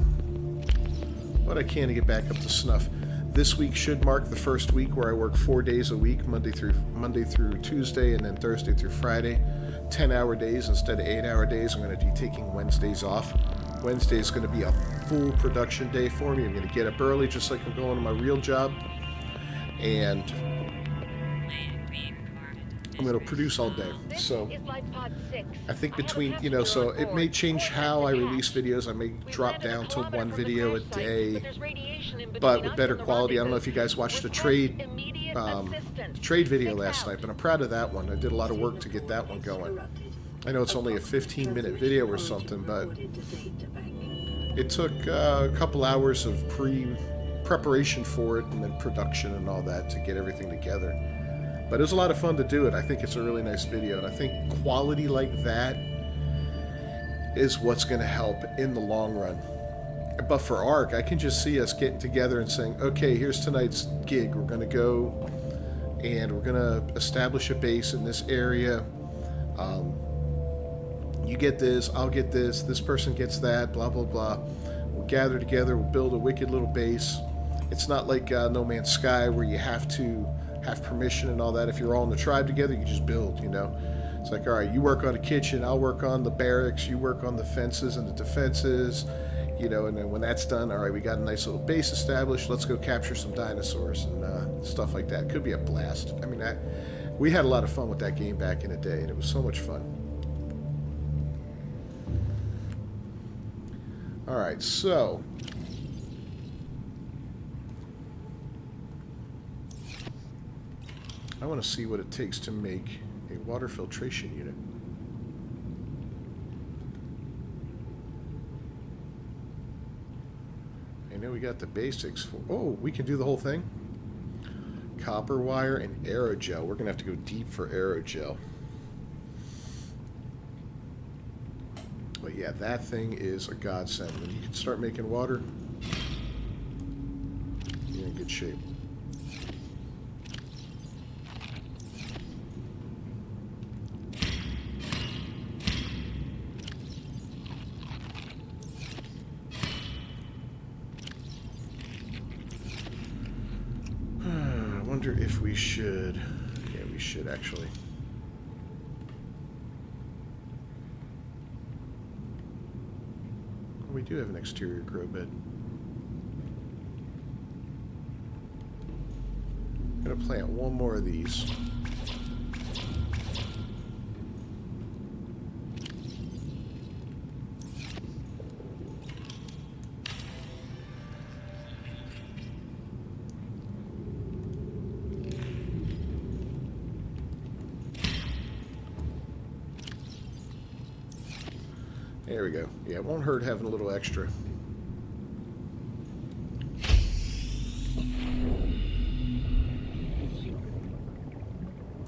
what I can to get back up to snuff. This week should mark the first week where I work 4 days a week, Monday through Tuesday, and then Thursday through Friday. 10-hour days instead of 8-hour days. I'm going to be taking Wednesdays off. Wednesday is going to be a full production day for me. I'm going to get up early, just like I'm going to my real job, and I'm going to produce all day. So I think between, so it may change how I release videos. I may drop down to one video a day, but with better quality. I don't know if you guys watched the trade video last night, but I'm proud of that one. I did a lot of work to get that one going. I know it's only a 15-minute video or something, but it took a couple hours of preparation for it, and then production and all that to get everything together. But it was a lot of fun to do it. I think it's a really nice video, and I think quality like that is what's going to help in the long run. But for ARC, I can just see us getting together and saying, okay, here's tonight's gig. We're going to go and we're going to establish a base in this area. You get this, I'll get this, this person gets that, blah, blah, blah. We'll gather together, we'll build a wicked little base. It's not like No Man's Sky where you have to have permission and all that. If you're all in the tribe together, you just build, It's like, all right, you work on a kitchen, I'll work on the barracks, you work on the fences and the defenses, and then when that's done, all right, we got a nice little base established, let's go capture some dinosaurs and stuff like that. It could be a blast. I mean, we had a lot of fun with that game back in the day, and it was so much fun. All right, so I want to see what it takes to make a water filtration unit. I know we got the basics for... Oh, we can do the whole thing? Copper wire and aerogel. We're going to have to go deep for aerogel. But yeah, that thing is a godsend. When you can start making water, you're in good shape. I wonder if we should... Yeah, we should actually. We do have an exterior grow bed. I'm gonna plant one more of these. There we go. Yeah, it won't hurt having a little extra.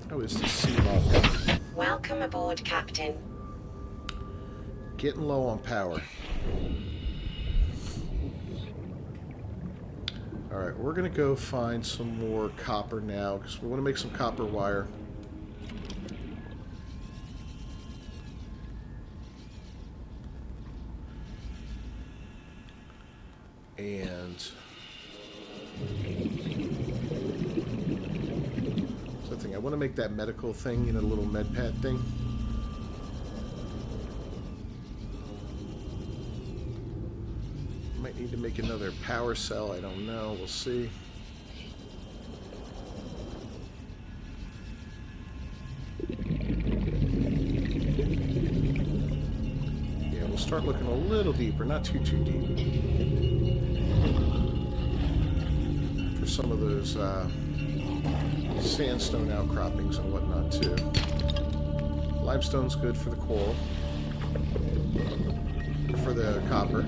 How is this sea moth? Welcome aboard, Captain. Getting low on power. Alright, we're going to go find some more copper now, because we want to make some copper wire. And something I want to make that medical thing, the little med pad thing. Might need to make another power cell. I don't know. We'll see. Yeah, we'll start looking a little deeper, not too deep. For some of those sandstone outcroppings and whatnot too. Limestone's good for the coral, for the copper.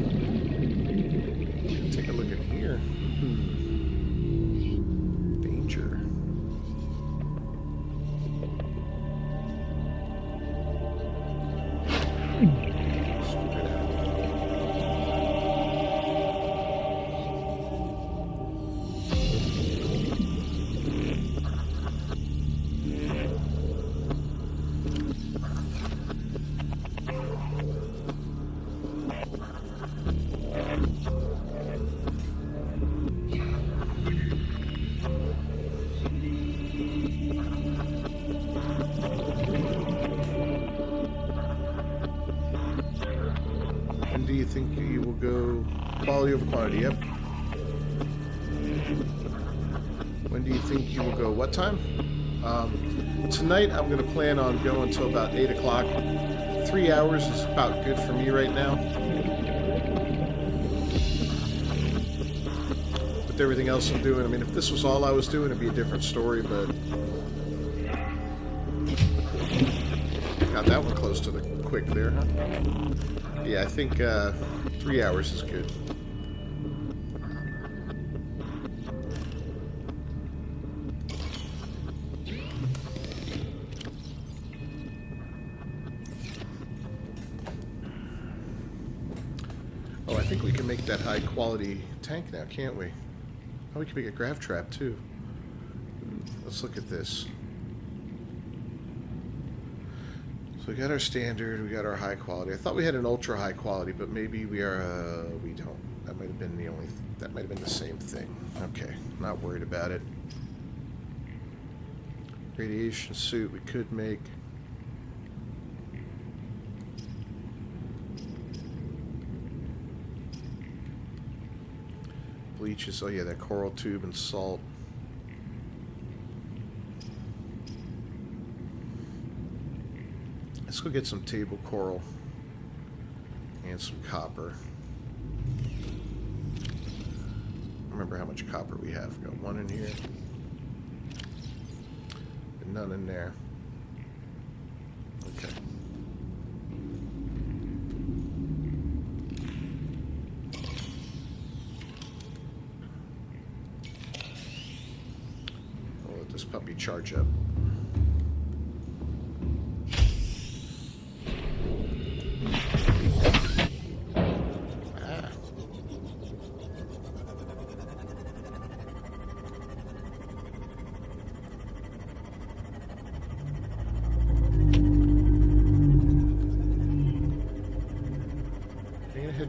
Take a look in here. Danger. you think you will go? Quality over quantity, yep. When do you think you will go? What time? Tonight I'm going to plan on going until about 8 o'clock. 3 hours is about good for me right now. With everything else I'm doing, I mean, if this was all I was doing, it'd be a different story, but... Got that one close to the quick there, huh? Yeah, I think 3 hours is good. Oh, I think we can make that high quality tank now, can't we? Oh, we can make a grav trap too. Let's look at this. So we got our standard, we got our high quality. I thought we had an ultra high quality, but maybe we are, we don't. That might have been the only, that might have been the same thing. Okay, not worried about it. Radiation suit we could make. Bleaches, oh yeah, that coral tube and salt. Let's go get some table coral and some copper. Remember how much copper we have. We've got one in here and none in there. Okay. I'll let this puppy charge up.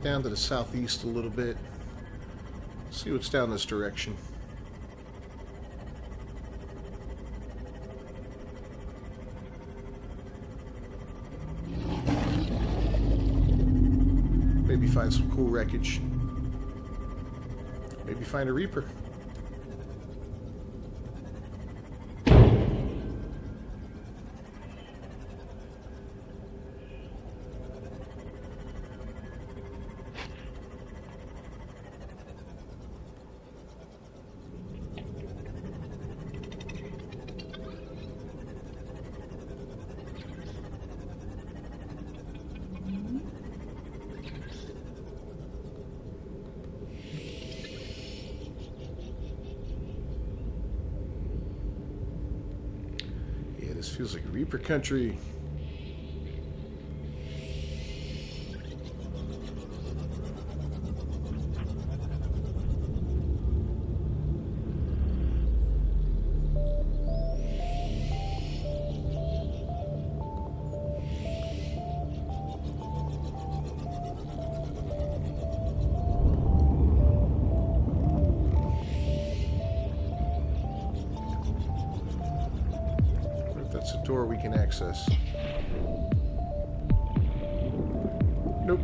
Down to the southeast a little bit. See what's down this direction. Maybe find some cool wreckage. Maybe find a Reaper. This feels like Reaper country. That's a door we can access. Nope.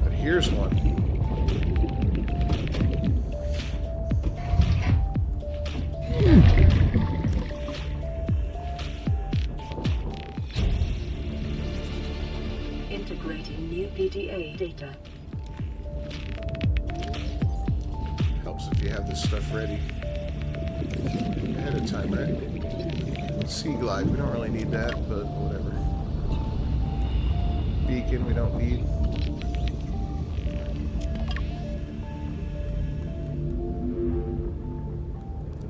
But here's one. Integrating new PDA data. Helps if you have this stuff ready ahead of time, right? Sea glide, we don't really need that, but whatever. Beacon, we don't need.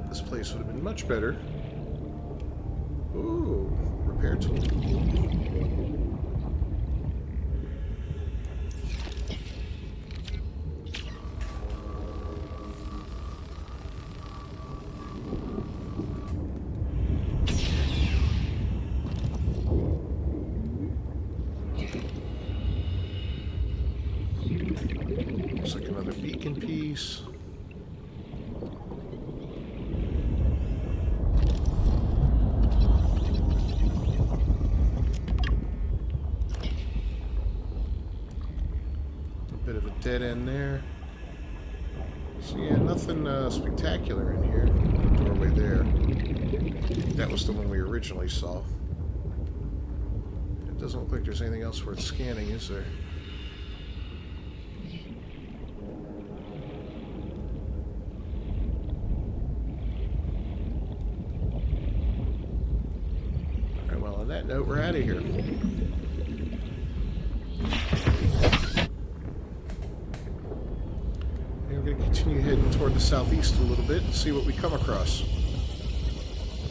This place would have been much better. Ooh, repair tool. dead end there. So yeah, nothing spectacular in here. Doorway there. That was the one we originally saw. It doesn't look like there's anything else worth scanning, is there? Alright, well, on that note, we're out of here. We're going to continue heading toward the southeast a little bit and see what we come across. A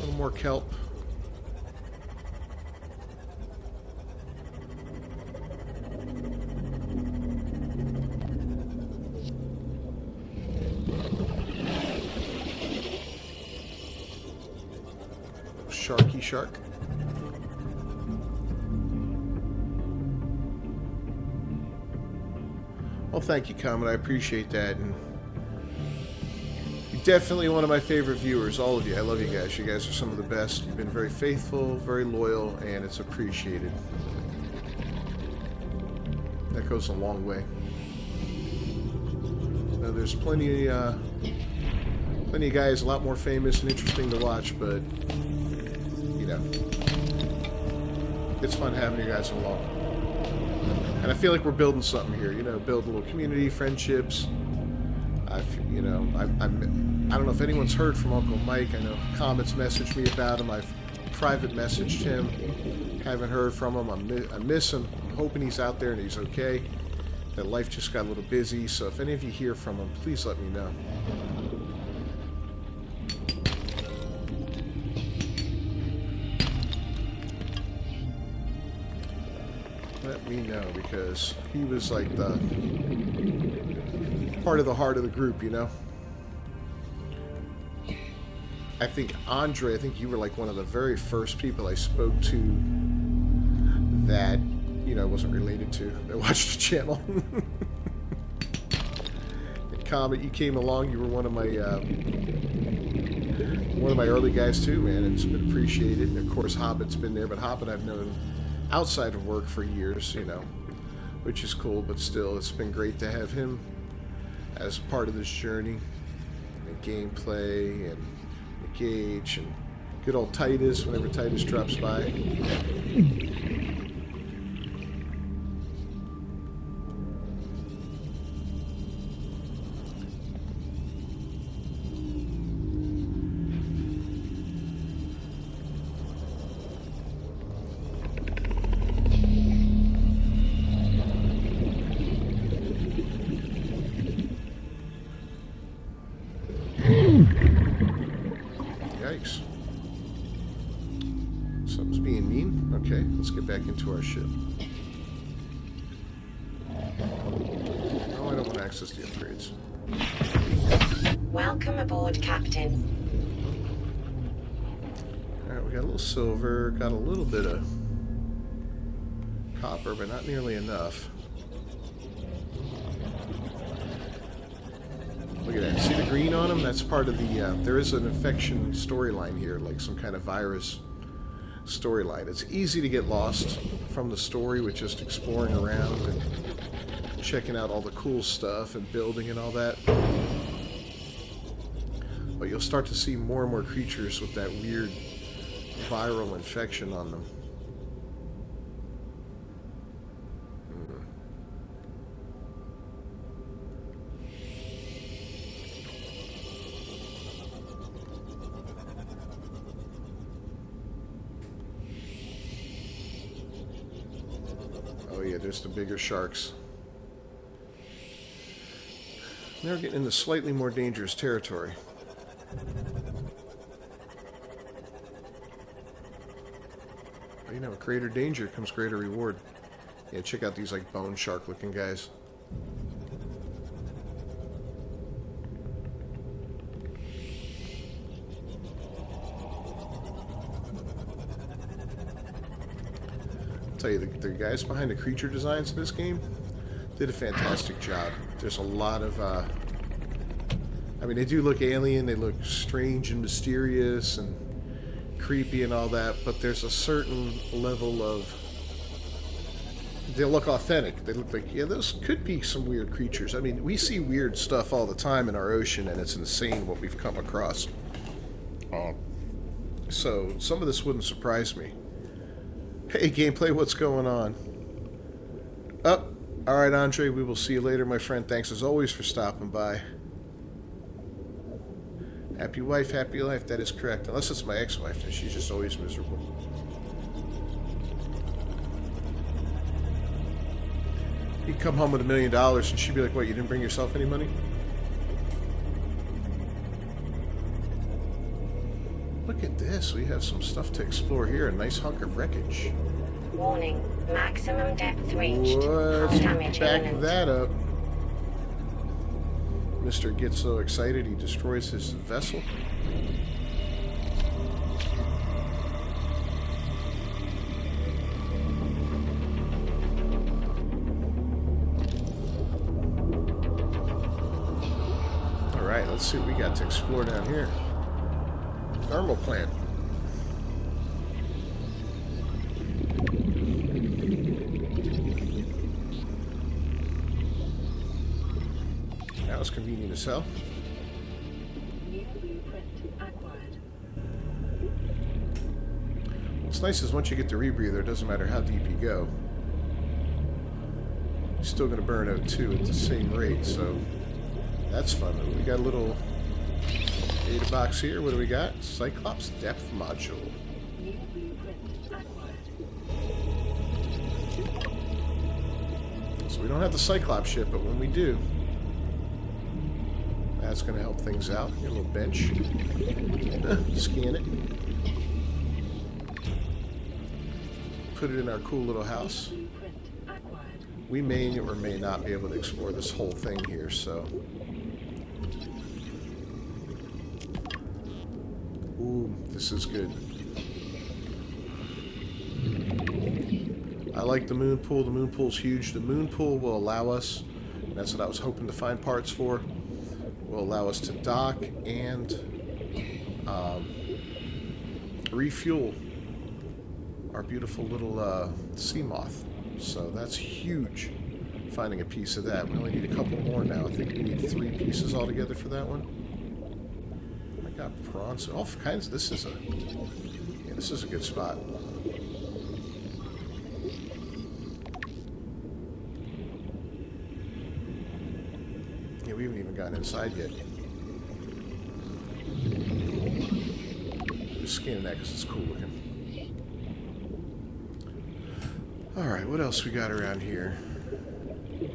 little more kelp. Sharky shark. Well, thank you, Comet. I appreciate that. And you're definitely one of my favorite viewers, all of you. I love you guys. You guys are some of the best. You've been very faithful, very loyal, and it's appreciated. That goes a long way. Now, there's plenty of guys a lot more famous and interesting to watch, but, you know, it's fun having you guys along. And I feel like we're building something here, you know, build a little community, friendships. I don't know if anyone's heard from Uncle Mike. I know Comet's messaged me about him. I've private messaged him. Haven't heard from him. I miss him. I'm hoping he's out there and he's okay. That life just got a little busy. So if any of you hear from him, please let me know. Let me know, because he was like the part of the heart of the group, you know. I think Andre, I think you were like one of the very first people I spoke to that, you know, wasn't related to, that watched the channel. And Comet, you came along, you were one of my early guys too, man. It's been appreciated. And of course Hobbit's been there, but Hobbit I've known outside of work for years, you know, which is cool, but still, it's been great to have him as part of this journey, and gameplay, and Gage, and good old Titus, whenever Titus drops by. Yikes. Something's being mean. Okay, let's get back into our ship. No, I don't want to access the upgrades. Welcome aboard, Captain. Alright, we got a little silver, got a little bit of copper, but not nearly enough. Look at that. See the green on them? That's part of the... there is an infection storyline here, like some kind of virus storyline. It's easy to get lost from the story with just exploring around and checking out all the cool stuff and building and all that. But you'll start to see more and more creatures with that weird viral infection on them. Oh yeah, there's the bigger sharks. Now we're getting into slightly more dangerous territory. But you know, with greater danger comes greater reward. Yeah, check out these like bone shark looking guys. I'll tell you, the guys behind the creature designs in this game did a fantastic job. There's a lot of, I mean, they do look alien, they look strange and mysterious and creepy and all that, but there's a certain level of they look authentic. They look like, yeah, those could be some weird creatures. I mean, we see weird stuff all the time in our ocean, and it's insane what we've come across. So some of this wouldn't surprise me. Hey, gameplay, what's going on? Oh, all right, Andre, we will see you later, my friend. Thanks as always for stopping by. Happy wife, happy life. That is correct. Unless it's my ex-wife, and she's just always miserable. He'd come home with $1 million, and she'd be like, what, you didn't bring yourself any money? Look at this. We have some stuff to explore here. A nice hunk of wreckage. Warning, maximum depth reached. Let's Hull damage back imminent. that up. Mr. gets so excited he destroys his vessel. Alright, let's see what we got to explore down here. Thermal plant. That was convenient as hell. New blueprint acquired. What's nice is once you get the rebreather, it doesn't matter how deep you go. You're still going to burn O2 at the same rate, so that's fun. We got a little data box here. What do we got? Cyclops depth module. New blueprint acquired. So we don't have the Cyclops ship, but when we do, that's going to help things out. Get a little bench. Scan it. Put it in our cool little house. Blueprint acquired. We may or may not be able to explore this whole thing here, so... Ooh, this is good. I like the moon pool. The moon pool's huge. The moon pool will allow us, and that's what I was hoping to find parts for, will allow us to dock and refuel our beautiful little sea moth. So that's huge, finding a piece of that. We only need a couple more now. I think we need 3 pieces altogether for that one. I got prawns, all kinds. This is a good spot. Yeah, we haven't even gotten inside yet. Just scanning that because it's cool looking. Alright, what else we got around here? I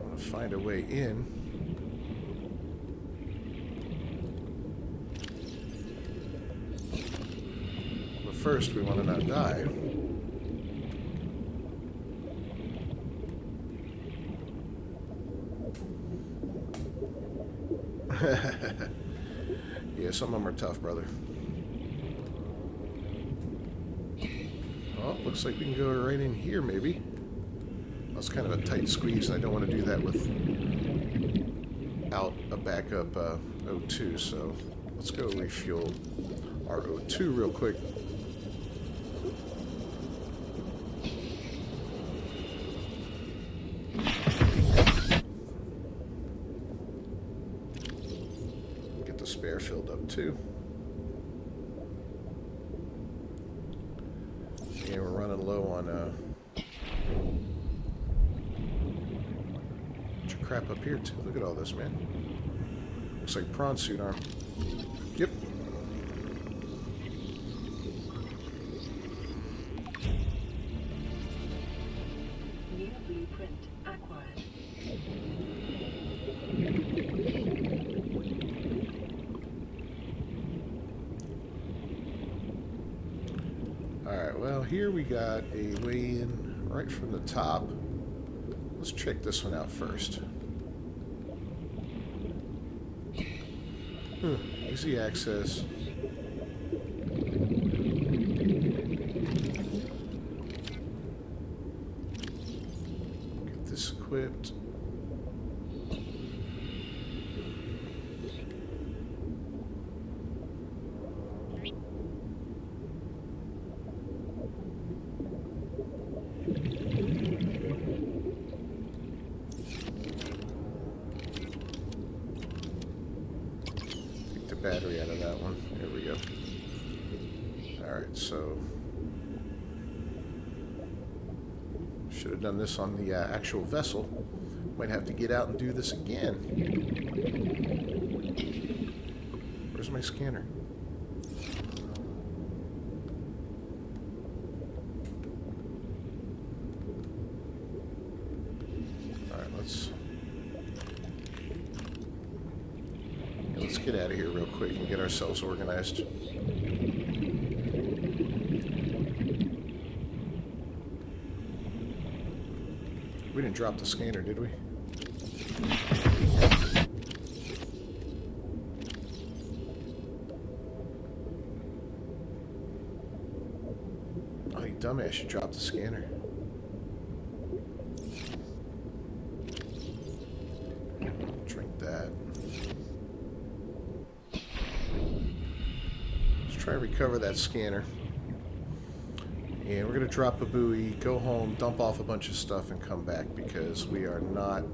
want to find a way in. But first, we want to not die. Yeah, some of them are tough, brother. Oh, looks like we can go right in here, maybe. That's kind of a tight squeeze, and I don't want to do that without a backup O2, so let's go refuel our O2 real quick. Get the spare filled up, too. Yeah, we're running low on bunch of crap up here too. Look at all this, man. Looks like prawn suit arm. Yep. New blueprint acquired. Alright, well, here we got a way in right from the top. Let's check this one out first. Easy access. Get this equipped. battery out of that one. There we go. Alright, so... should have done this on the actual vessel. Might have to get out and do this again. Where's my scanner? Alright, let's get out of here real quick and get ourselves organized. We didn't drop the scanner, did we? Oh, you dumbass, you dropped the scanner. Drink that. Let's try and recover that scanner. And we're going to drop a buoy, go home, dump off a bunch of stuff, and come back because we are not...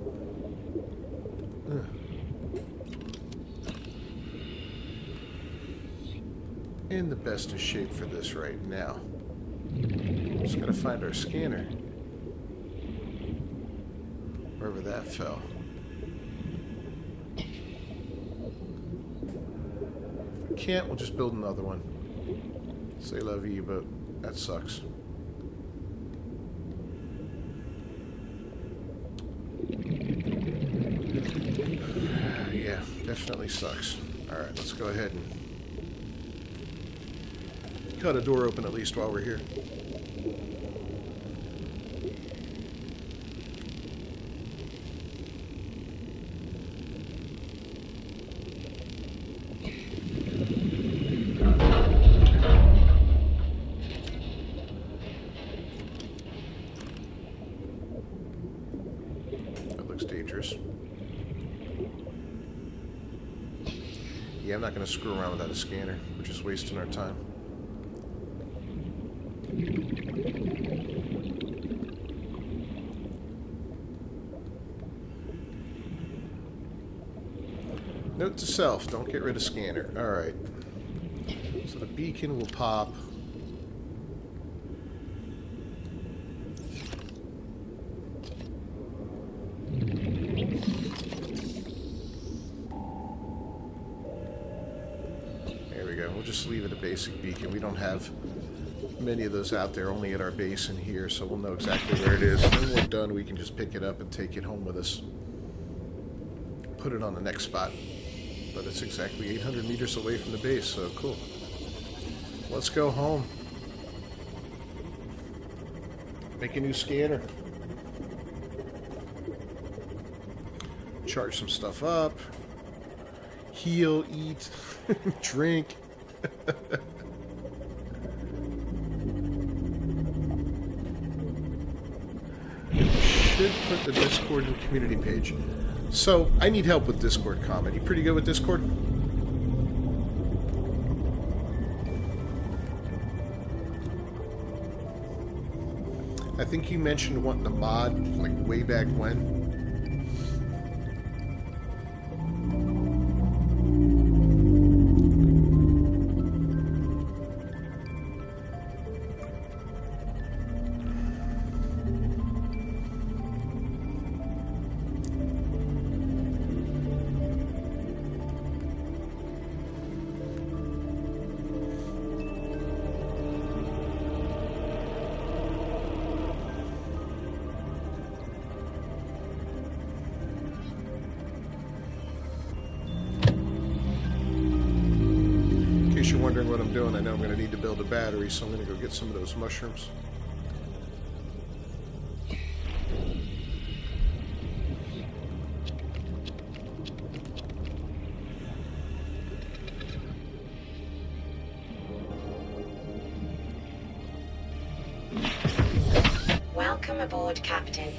in the best of shape for this right now. Just got to find our scanner. Wherever that fell. If we can't, we'll just build another one. Say la vie, but that sucks. Yeah, definitely sucks. Alright, let's go ahead and cut a door open at least while we're here. Dangerous. Yeah, I'm not going to screw around without a scanner. We're just wasting our time. Note to self, don't get rid of scanner. Alright. So the beacon will pop. We'll just leave it a basic beacon. We don't have many of those out there, only at our base in here, so we'll know exactly where it is. And when we're done, we can just pick it up and take it home with us. Put it on the next spot. But it's exactly 800 meters away from the base, so cool. Let's go home. Make a new scanner. Charge some stuff up. Heal, eat, drink. Should put the Discord and community page. So, I need help with Discord comment. You pretty good with Discord? I think you mentioned wanting a mod, like, way back when. You're wondering what I'm doing, I know I'm going to need to build a battery, so I'm going to go get some of those mushrooms. Welcome aboard, Captain.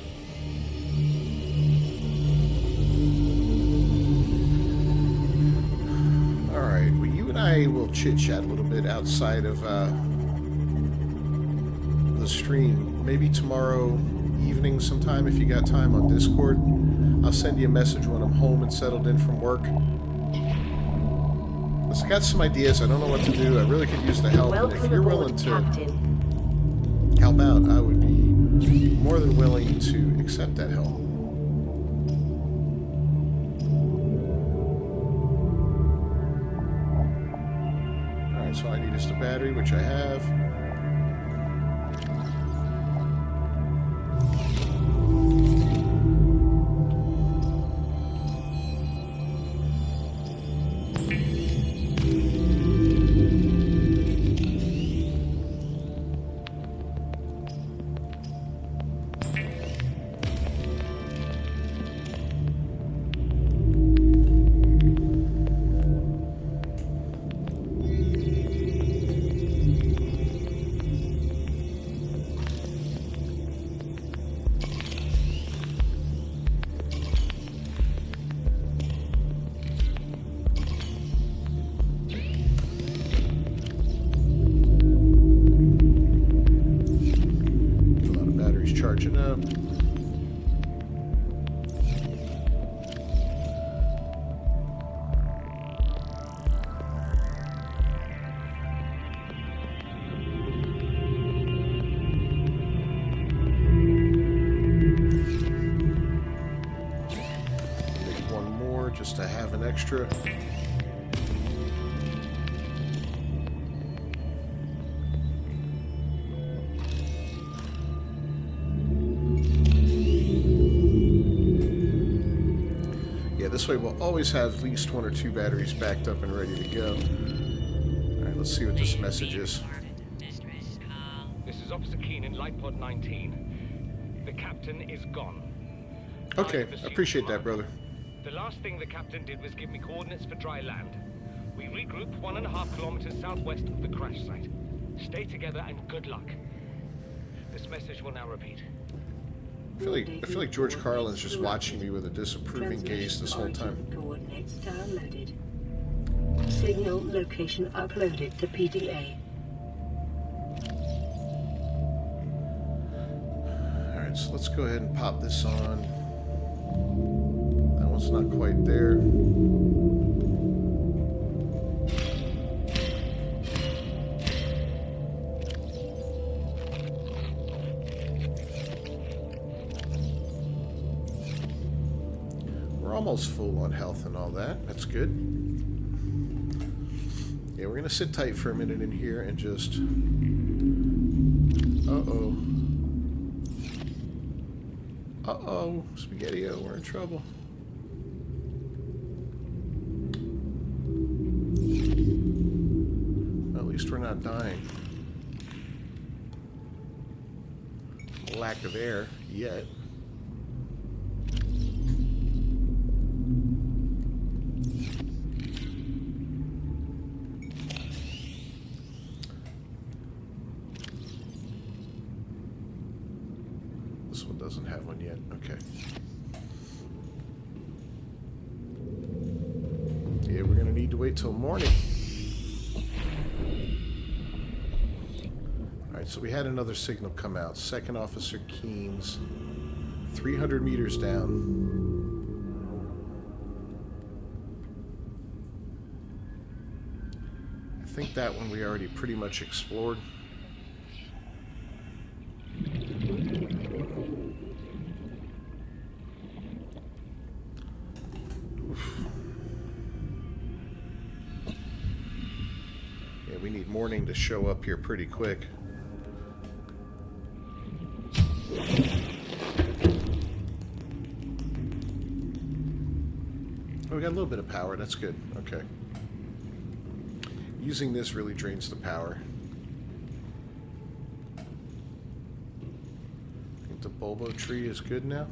Alright, well, you and I will chit-chat a little bit outside of the stream. Maybe tomorrow evening sometime if you got time on Discord. I'll send you a message when I'm home and settled in from work. I've got some ideas. I don't know what to do. I really could use the help. And if Welcome you're aboard, willing to Captain. help out, I would be more than willing to accept that help. Alright, so all I need is the battery, which I have. Charging up. Make one more just to have an extra. This way we'll always have at least 1 or 2 batteries backed up and ready to go. Alright, let's see what this message is. This is Officer Keenan, Light Pod 19. The captain is gone. Okay, I appreciate that, brother. The last thing the captain did was give me coordinates for dry land. We regroup 1.5 kilometers southwest of the crash site. Stay together and good luck. This message will now repeat. I feel like George Carlin's just watching me with a disapproving gaze this whole time. Coordinates downloaded. Signal location uploaded to PDA. Alright, so let's go ahead and pop this on. That one's not quite there. Almost full on health and all that. That's good. Yeah, we're gonna sit tight for a minute in here and just... Uh-oh. Uh-oh. Spaghetti-O, we're in trouble. Well, at least we're not dying. Lack of air, yet. Doesn't have one yet. Okay. Yeah, we're gonna need to wait till morning. Alright, so we had another signal come out. Second Officer Keynes, 300 meters down. I think that one we already pretty much explored. We need morning to show up here pretty quick. Oh, we got a little bit of power. That's good. Okay. Using this really drains the power. I think the bulbo tree is good now.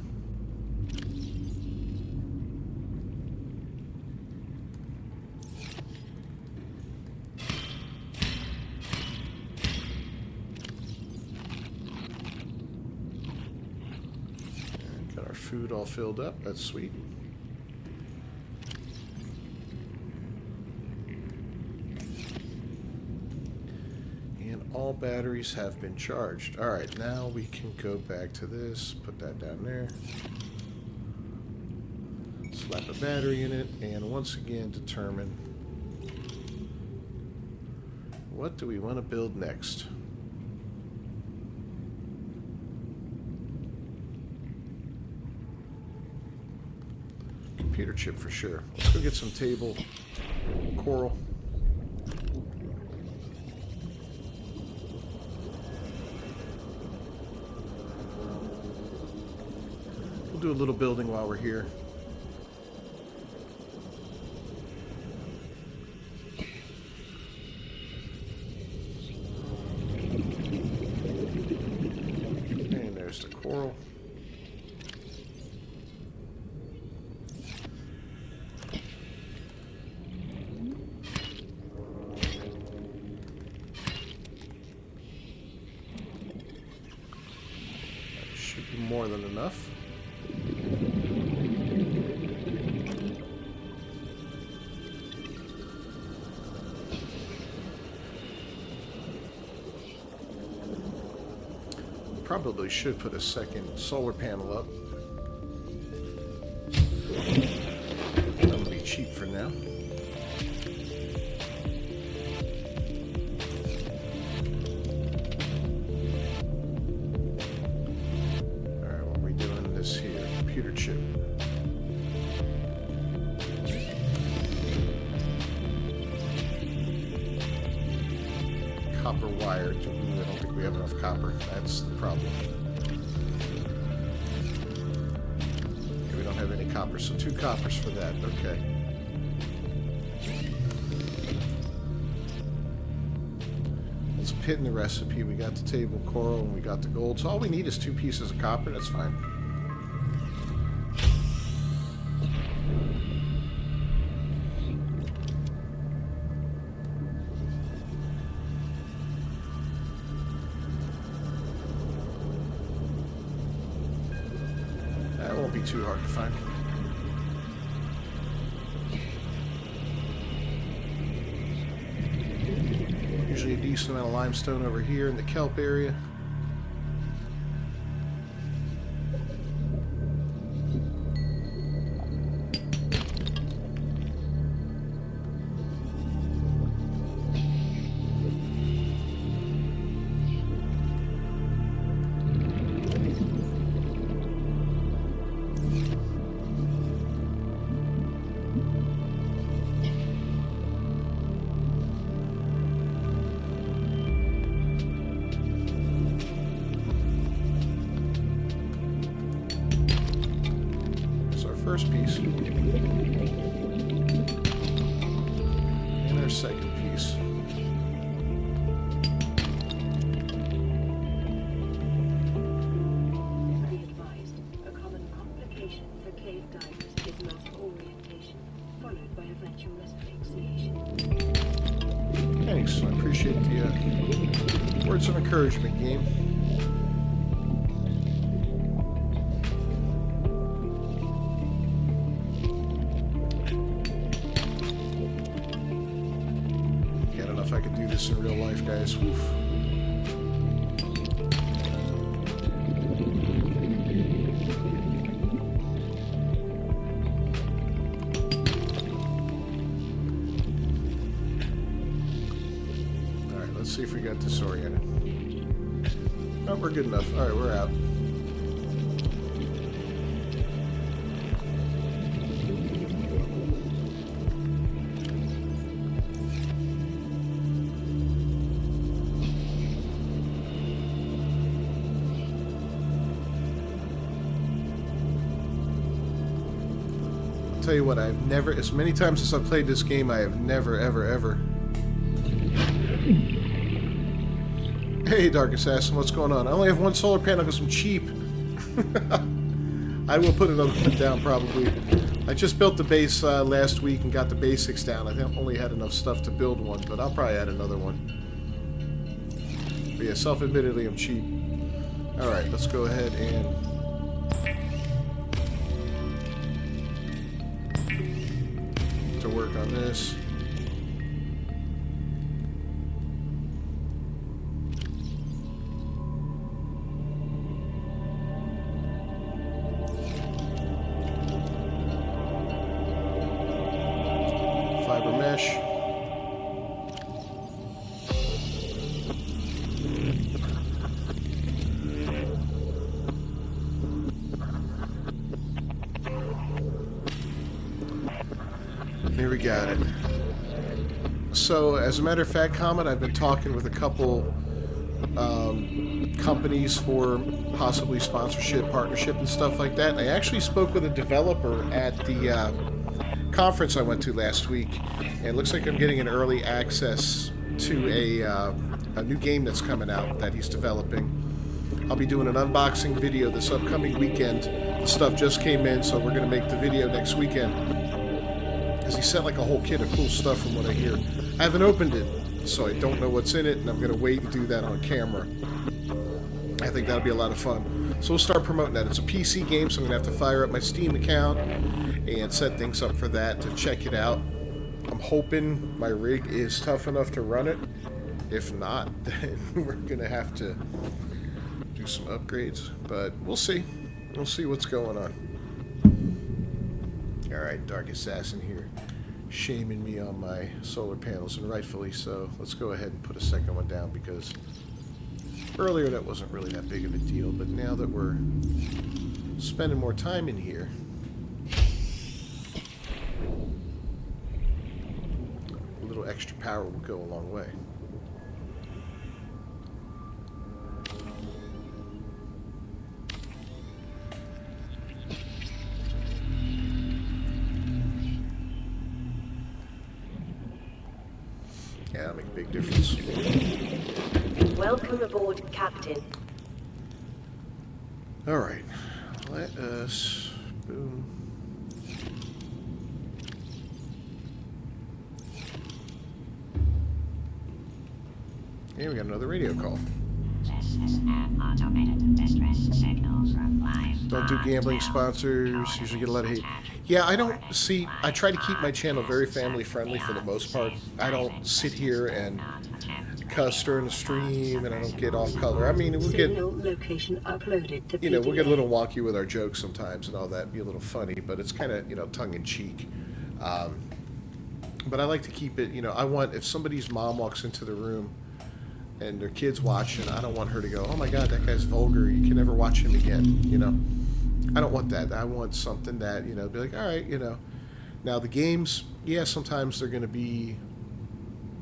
Food all filled up. That's sweet. And all batteries have been charged. Alright, now we can go back to this. Put that down there. Slap a battery in it. And once again determine what do we want to build next? Computer chip for sure. Let's go get some table coral. We'll do a little building while we're here. And there's the coral. More than enough. Probably should put a second solar panel up. That'll be cheap for now. Computer chip. Copper wire. I don't think we have enough copper. That's the problem. Okay, we don't have any copper, so 2 coppers for that. Okay. Let's pin the recipe. We got the table coral and we got the gold. So all we need is 2 pieces of copper. That's fine. Be too hard to find. Usually a decent amount of limestone over here in the kelp area. First piece and our second piece. Be advised, a common complication for cave divers is loss of orientation, followed by eventual asphyxiation. Thanks, I appreciate the words of encouragement, game. If I could do this in real life, guys. Oof. Alright, let's see if we got this oriented. Oh, we're good enough. Alright, we're out. Tell you what, I've never, as many times as I've played this game, I have never, ever. Hey, Dark Assassin, what's going on? I only have 1 solar panel because I'm cheap. I will put another one down probably. I just built the base last week and got the basics down. I only had enough stuff to build one, but I'll probably add another one. But yeah, self-admittedly, I'm cheap. Alright, let's go ahead and work on this. Fiber mesh. we got it. So, as a matter of fact, Comet, I've been talking with a couple companies for possibly sponsorship, partnership, and stuff like that. And I actually spoke with a developer at the conference I went to last week, and it looks like I'm getting an early access to a new game that's coming out that he's developing. I'll be doing an unboxing video this upcoming weekend. The stuff just came in, so we're going to make the video next weekend. Because he sent like a whole kit of cool stuff from what I hear. I haven't opened it, so I don't know what's in it, and I'm going to wait and do that on camera. I think that'll be a lot of fun. So we'll start promoting that. It's a PC game, so I'm going to have to fire up my Steam account and set things up for that to check it out. I'm hoping my rig is tough enough to run it. If not, then we're going to have to do some upgrades. But we'll see. We'll see what's going on. Alright, Dark Assassin here, shaming me on my solar panels, and rightfully so. Let's go ahead and put a second one down, because earlier that wasn't really that big of a deal, but now that we're spending more time in here, a little extra power will go a long way. Yeah, that'll make a big difference. Welcome aboard, Captain. Alright, let us... boom. Here we got another radio call. This is an automated distress signal from live. Don't do gambling sponsors, usually get a lot of hate. Yeah, I don't see, I try to keep my channel very family friendly for the most part. I don't sit here and cuss during the stream, and I don't get off color. I mean, we'll get, Location uploaded to you know, we'll get a little wonky with our jokes sometimes and all that, be a little funny, but it's kind of, you know, tongue-in-cheek. But I like to keep it, you know, I want, if somebody's mom walks into the room and their kid's watching, I don't want her to go, oh my god, that guy's vulgar, you can never watch him again, you know? I don't want that. I want something that, you know, be like, alright, you know. Now, the games, yeah, sometimes they're going to be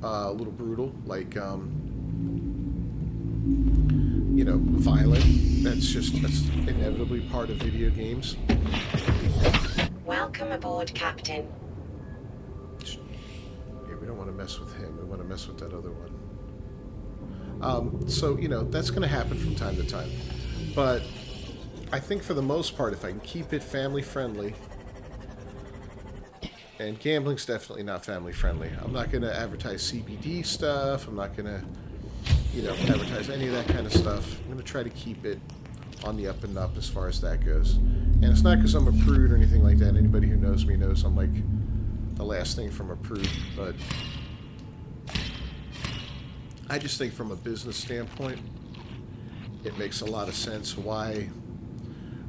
a little brutal, like, you know, violent. That's inevitably part of video games. Welcome aboard, Captain. Yeah, we don't want to mess with him. We want to mess with that other one. So, you know, that's going to happen from time to time. But I think for the most part, if I can keep it family friendly, and gambling's definitely not family friendly. I'm not going to advertise CBD stuff. I'm not going to, you know, advertise any of that kind of stuff. I'm going to try to keep it on the up and up as far as that goes. And it's not because I'm a prude or anything like that. Anybody who knows me knows I'm like the last thing from a prude. But I just think from a business standpoint, it makes a lot of sense why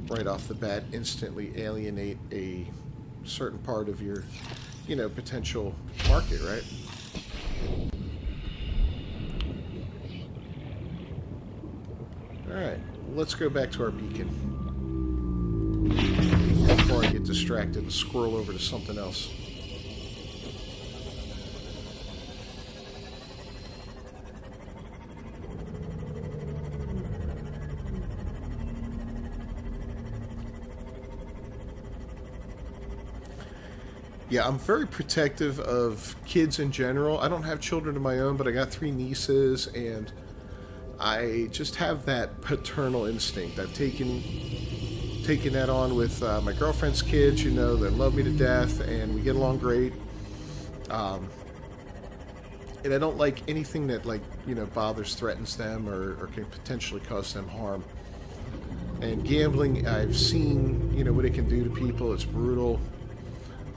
right off the bat instantly alienate a certain part of your, you know, potential market, right? Alright, let's go back to our beacon before I get distracted and scroll over to something else. Yeah, I'm very protective of kids in general. I don't have children of my own, but I got 3 nieces, and I just have that paternal instinct. I've taken that on with my girlfriend's kids, you know, they love me to death, and we get along great. And I don't like anything that, like, you know, bothers, threatens them, or can potentially cause them harm. And gambling, I've seen, you know, what it can do to people. It's brutal.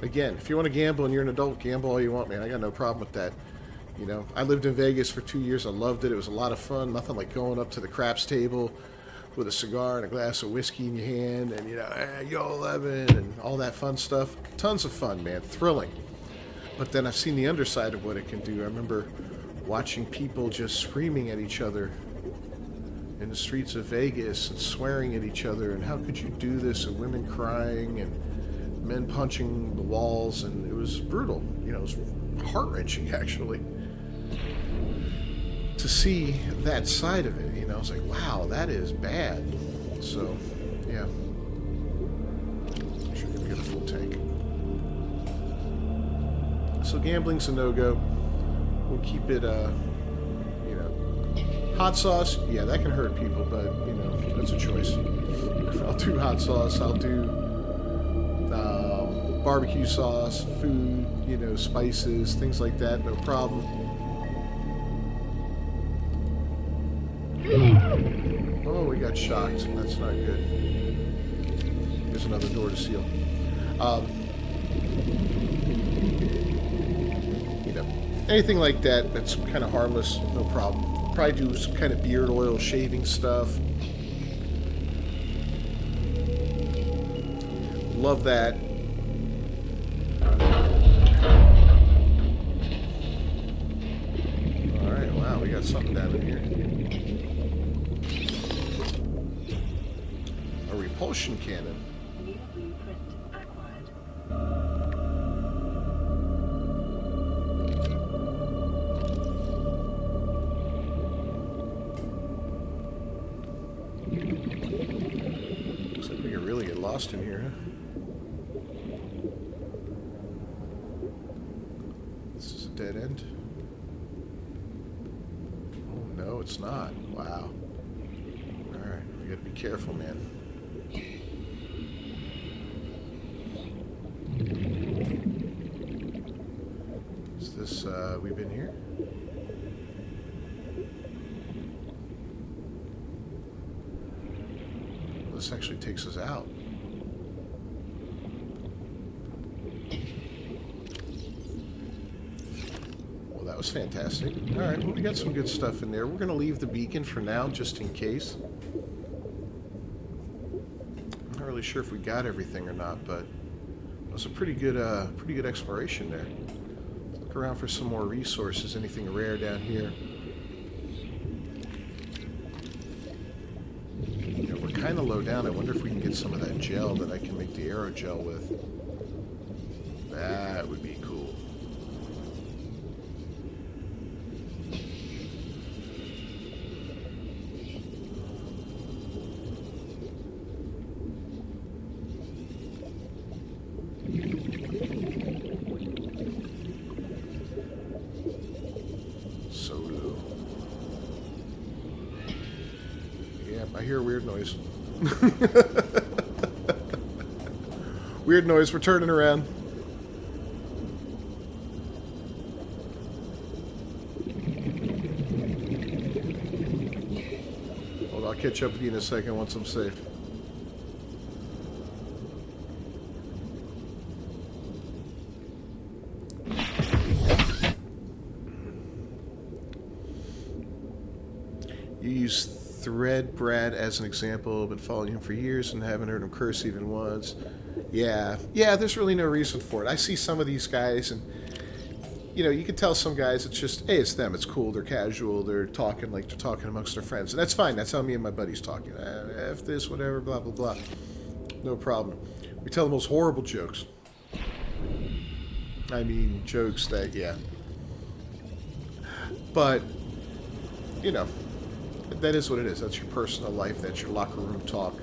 Again, if you want to gamble and you're an adult, gamble all you want, man. I got no problem with that. You know, I lived in Vegas for 2 years. I loved it. It was a lot of fun. Nothing like going up to the craps table with a cigar and a glass of whiskey in your hand and, you know, hey, yo, 11 and all that fun stuff. Tons of fun, man. Thrilling. But then I've seen the underside of what it can do. I remember watching people just screaming at each other in the streets of Vegas and swearing at each other, and how could you do this, and women crying and men punching the walls, and it was brutal. you know, it was heart-wrenching, actually, to see that side of it. You know, I was like, wow, that is bad. So, yeah. Make sure we get a full tank. So gambling's a no-go. We'll keep it, you know, hot sauce. Yeah, that can hurt people, but, you know, that's a choice. I'll do hot sauce. I'll do barbecue sauce, food, you know, spices, things like that. No problem. Oh, we got shocked. That's not good. There's another door to seal. You know, anything like that that's kind of harmless, no problem. Probably do some kind of beard oil shaving stuff. Love that. Alright, wow, we got something down in here. A repulsion cannon. New blueprint acquired. Looks like we can really get lost in here, huh? This is a dead end. Oh, no, it's not. Wow. Alright, we gotta be careful, man. Is this, we've been here? This actually takes us out. Well, that was fantastic. Alright, well, we got some good stuff in there. We're going to leave the beacon for now, just in case. I'm not really sure if we got everything or not, but it was a pretty good exploration there. Let's look around for some more resources. Anything rare down here? Yeah, we're kind of low down. I wonder if we can get some of that gel that I can make the aerogel with. That would be cool. Solo. Yeah, I hear a weird noise. Weird noise. We're turning around. Hold on, I'll catch up with you in a second once I'm safe. You use Thread Brad as an example. Been following him for years and haven't heard him curse even once. Yeah, there's really no reason for it. I see some of these guys and, you know, you can tell some guys it's just, hey, it's them, it's cool, they're casual, they're talking like they're talking amongst their friends. And that's fine, that's how me and my buddies talking. F this, whatever, blah, blah, blah. No problem. We tell the most horrible jokes. I mean, jokes that, yeah. But, you know, that is what it is. That's your personal life. That's your locker room talk.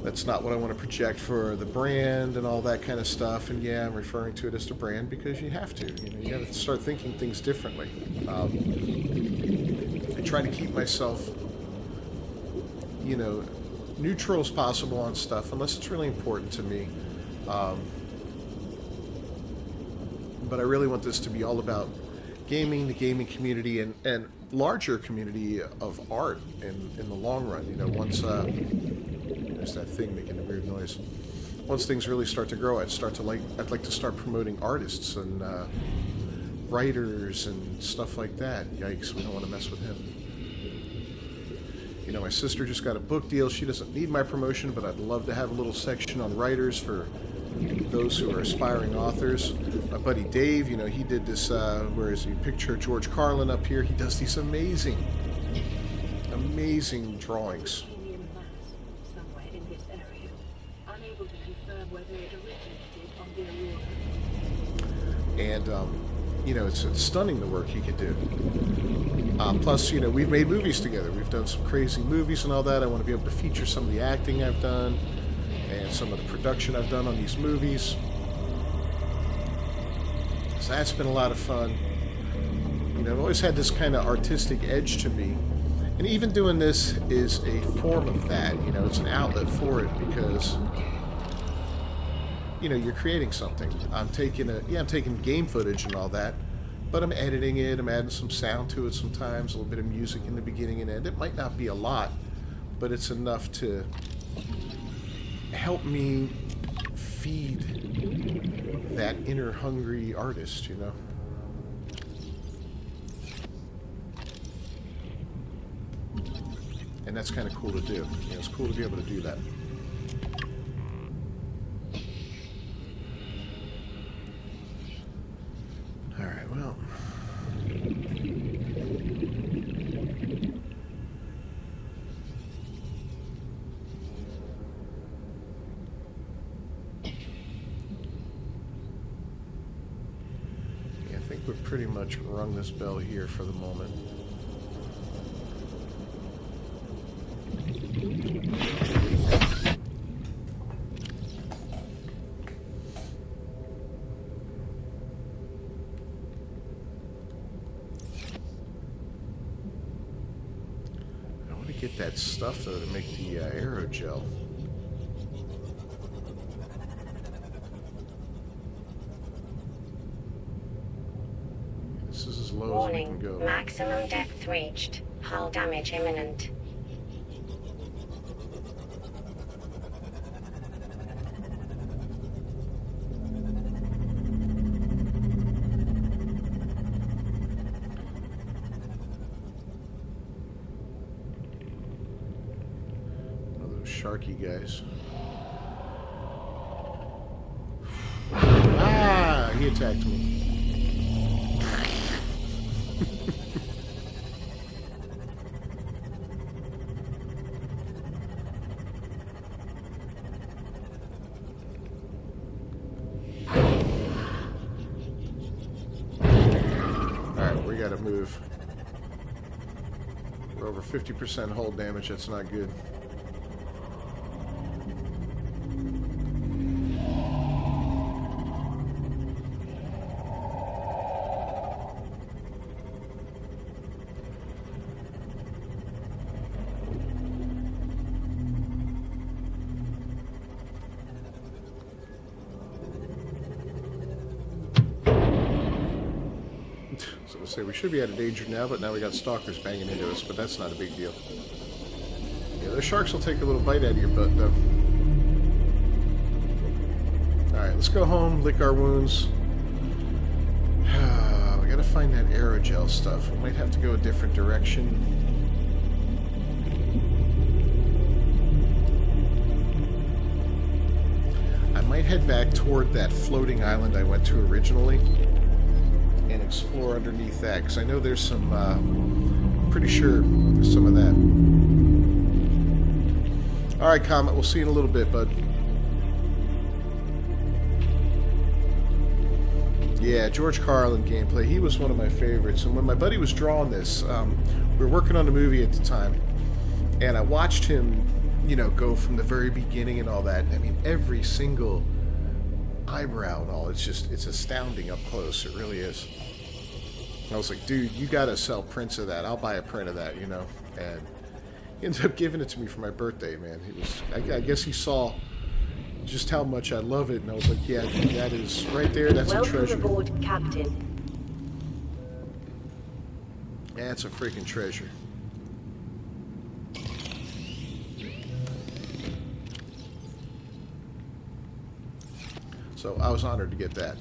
That's not what I want to project for the brand and all that kind of stuff. And yeah, I'm referring to it as the brand because you have to. You know, you got to start thinking things differently. I try to keep myself, you know, neutral as possible on stuff unless it's really important to me. But I really want this to be all about gaming, the gaming community, and larger community of art in the long run. You know, once there's that thing making a weird noise. Once things really start to grow, I'd like to start promoting artists and writers and stuff like that. Yikes, we don't want to mess with him. You know, my sister just got a book deal. She doesn't need my promotion, but I'd love to have a little section on writers for those who are aspiring authors. My buddy Dave, you know, he did this, where is he? Picture George Carlin up here. He does these amazing drawings. Alien mass somewhere in this area. Unable to confirm whether it originated on the Aurora. And, you know, it's stunning the work he could do. Plus, you know, we've made movies together. We've done some crazy movies and all that. I want to be able to feature some of the acting I've done and some of the production I've done on these movies. So that's been a lot of fun. You know, I've always had this kind of artistic edge to me. And even doing this is a form of that. You know, it's an outlet for it because, you know, you're creating something. I'm taking game footage and all that, but I'm editing it. I'm adding some sound to it sometimes, a little bit of music in the beginning and end. It might not be a lot, but it's enough to help me feed that inner hungry artist, you know? And that's kind of cool to do. You know, it's cool to be able to do that. All right, well. Yeah, I think we've pretty much rung this bell here for the moment. Get that stuff though to make the aerogel. This is as low as we can go. Maximum depth reached. Hull damage imminent. Sharky guys. Ah, he attacked me. Alright, we gotta move. We're over 50% hull damage, that's not good. Say we should be out of danger now, but now we got stalkers banging into us, but that's not a big deal. Yeah, those sharks will take a little bite out of your butt, though. Alright, let's go home, lick our wounds. We gotta find that aerogel stuff. We might have to go a different direction. I might head back toward that floating island I went to originally and explore underneath that, because I know there's some, pretty sure there's some of that. Alright, Comet, we'll see you in a little bit, bud. Yeah, George Carlin gameplay, he was one of my favorites, and when my buddy was drawing this, we were working on a movie at the time, and I watched him, you know, go from the very beginning and all that. I mean, every single eyebrow and all, it's astounding up close, it really is. I was like, dude, you gotta sell prints of that. I'll buy a print of that, you know. And he ended up giving it to me for my birthday, man. He was, I guess he saw just how much I love it, and I was like, yeah, dude, that is right there. That's a treasure. Welcome aboard, Captain. That's a freaking treasure. So I was honored to get that.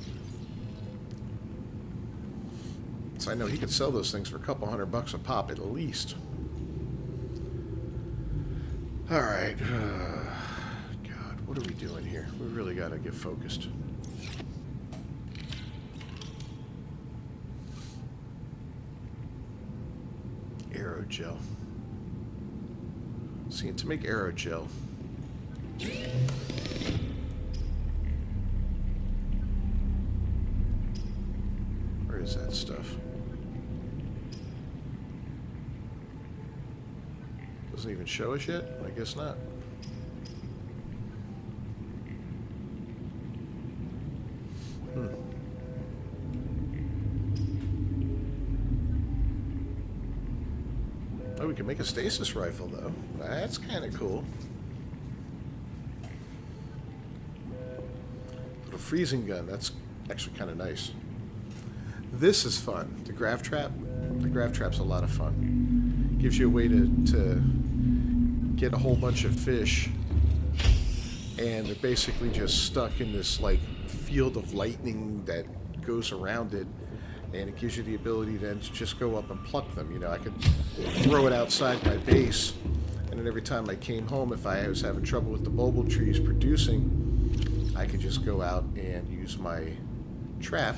So I know he could sell those things for a couple $100 a pop at least. All right. God, what are we doing here? We really got to get focused. Aerogel. See, to make aerogel, Where is that stuff? Doesn't even show us yet? I guess not. Oh, we can make a stasis rifle, though. That's kind of cool. Little freezing gun. That's actually kind of nice. This is fun. The grav trap. The grav trap's a lot of fun. Gives you a way to get a whole bunch of fish, and they're basically just stuck in this like field of lightning that goes around it, and it gives you the ability to just go up and pluck them. You know, I could throw it outside my base, and then every time I came home, if I was having trouble with the bulbul trees producing, I could just go out and use my trap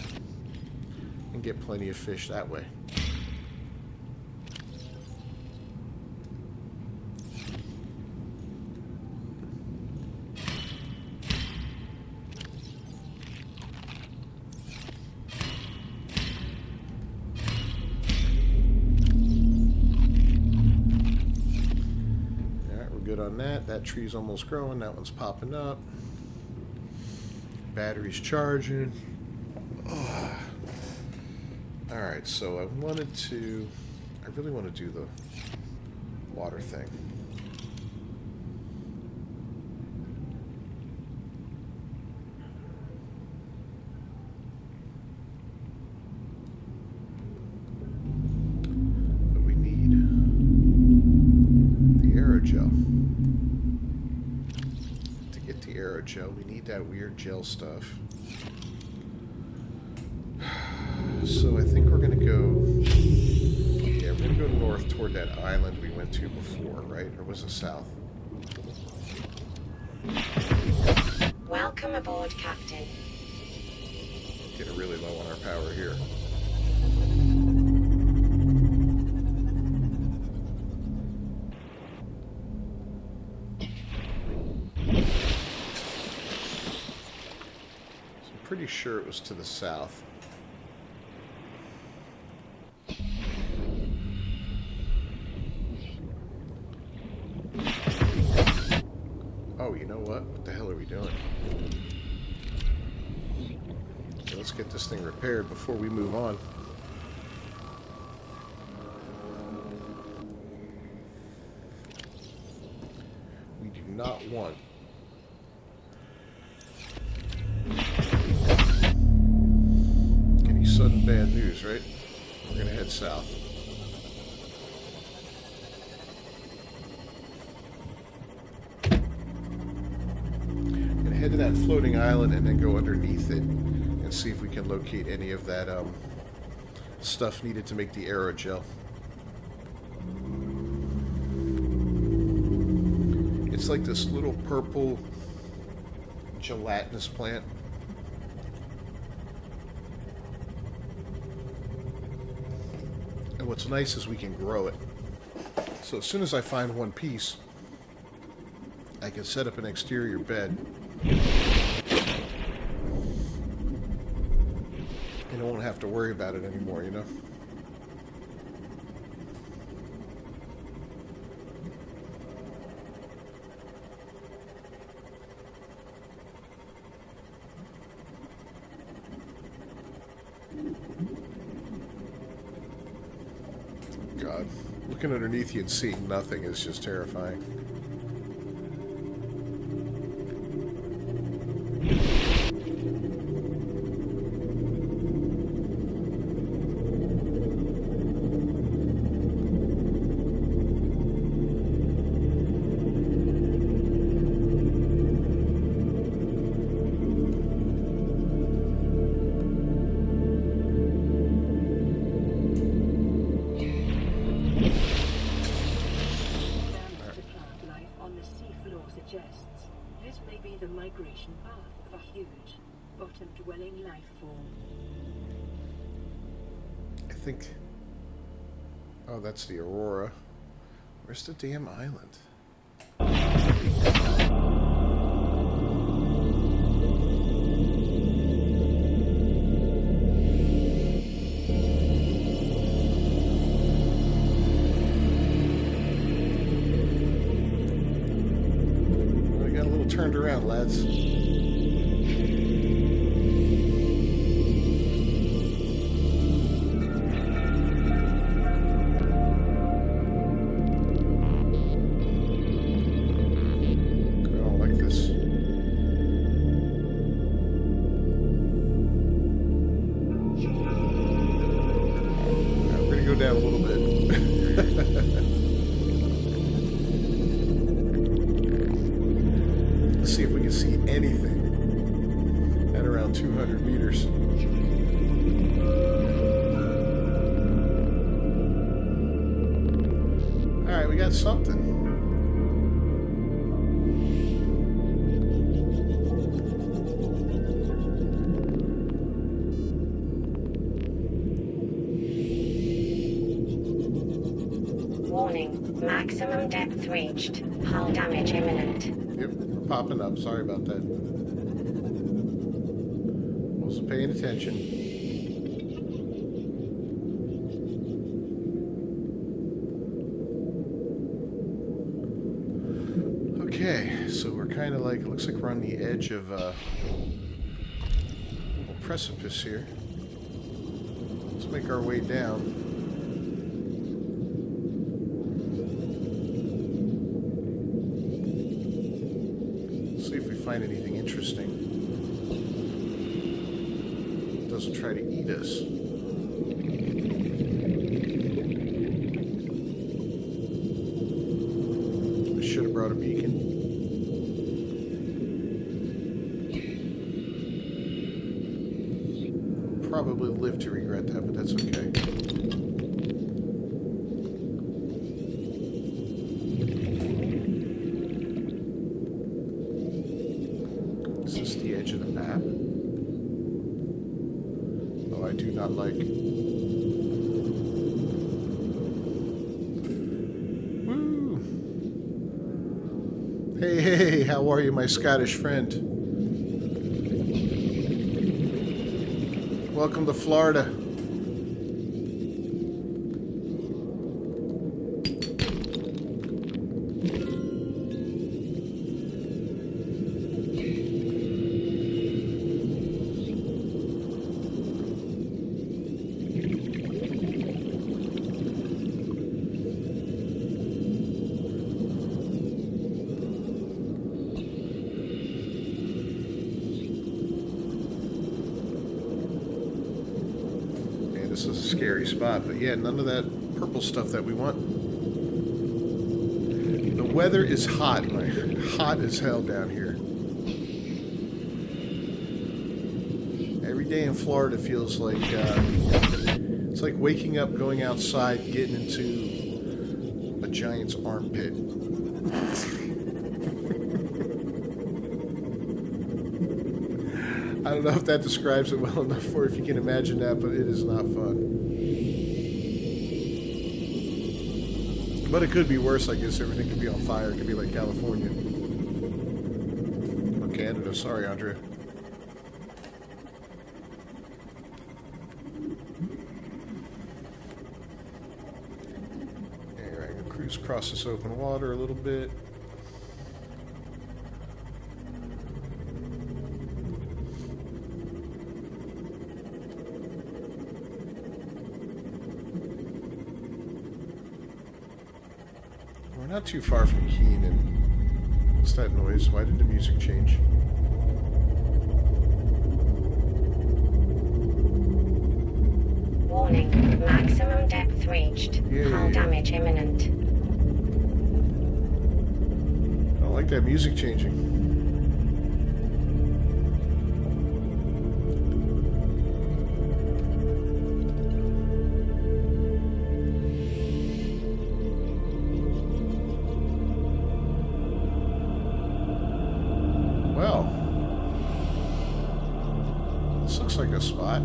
and get plenty of fish that way. On that tree's almost growing, that one's popping up, battery's charging. Oh. Alright, so I really want to do the water thing. But we need the aerogel. Aerogel. We need that weird gel stuff. So I think we're gonna go. Yeah, we're gonna go north toward that island we went to before, right? Or was it south? Welcome aboard, Captain. Getting really low on our power here. Pretty sure it was to the south. Oh, you know what? What the hell are we doing? Okay, let's get this thing repaired before we move on. We do not want sudden bad news, right? We're gonna head south. Gonna head to that floating island and then go underneath it and see if we can locate any of that stuff needed to make the aerogel. It's like this little purple gelatinous plant. And what's nice is we can grow it. So as soon as I find one piece, I can set up an exterior bed. And I won't have to worry about it anymore, you know? God, looking underneath you and seeing nothing is just terrifying. Bottom-dwelling life form. I think... Oh, that's the Aurora. Where's the damn island? turned around, lads. Down a little bit. Let's see if we can see anything at around 200 meters. All right, we got something. Warning, maximum depth reached. Hull damage imminent. Yep, we're popping up. Sorry about that. Wasn't paying attention. Okay, so we're kind of like, it looks like we're on the edge of a precipice here. Let's make our way down. Find anything interesting. It doesn't try to eat us. I should have brought a beacon. Probably live to regret that, but that's okay. Of the map. Oh, I do not like. Woo! Hey, how are you, my Scottish friend? Welcome to Florida. This is a scary spot, but yeah, none of that purple stuff that we want. The weather is hot, hot as hell down here. Every day in Florida feels like it's like waking up, going outside, getting into a giant's armpit. I don't know if that describes it well enough, or if you can imagine that, but it is not fun. But it could be worse, I guess. Everything could be on fire. It could be like California. Or Canada. Sorry, Andrea. Alright, I'm going to cruise across this open water a little bit. Not too far from Keenan. What's that noise? Why did the music change? Warning, maximum depth reached. Hull damage imminent. I don't like that music changing. Well, this looks like a spot.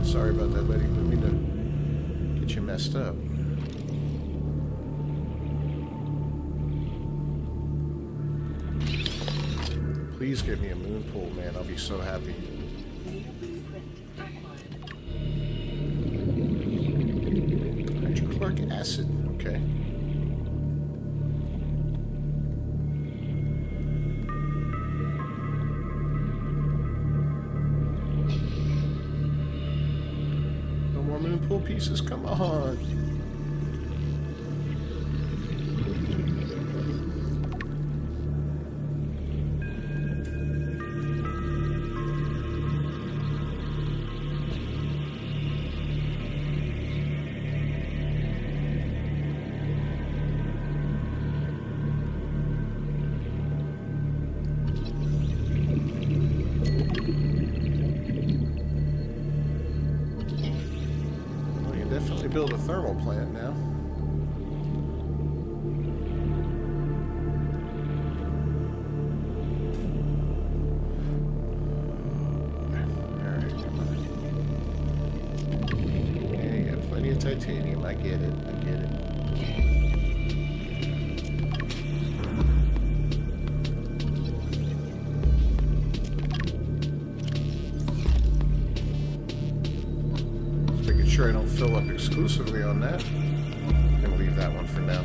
Sorry about that, buddy. Didn't mean to get you messed up. Please give me a moon pool, man. I'll be so happy. acid. Okay. No more moon pool pieces. Come on. Build a thermal plant now. Alright, come on. Yeah, you got plenty of titanium. I get it. I get it. Sure I don't fill up exclusively on that. I'm gonna leave that one for now.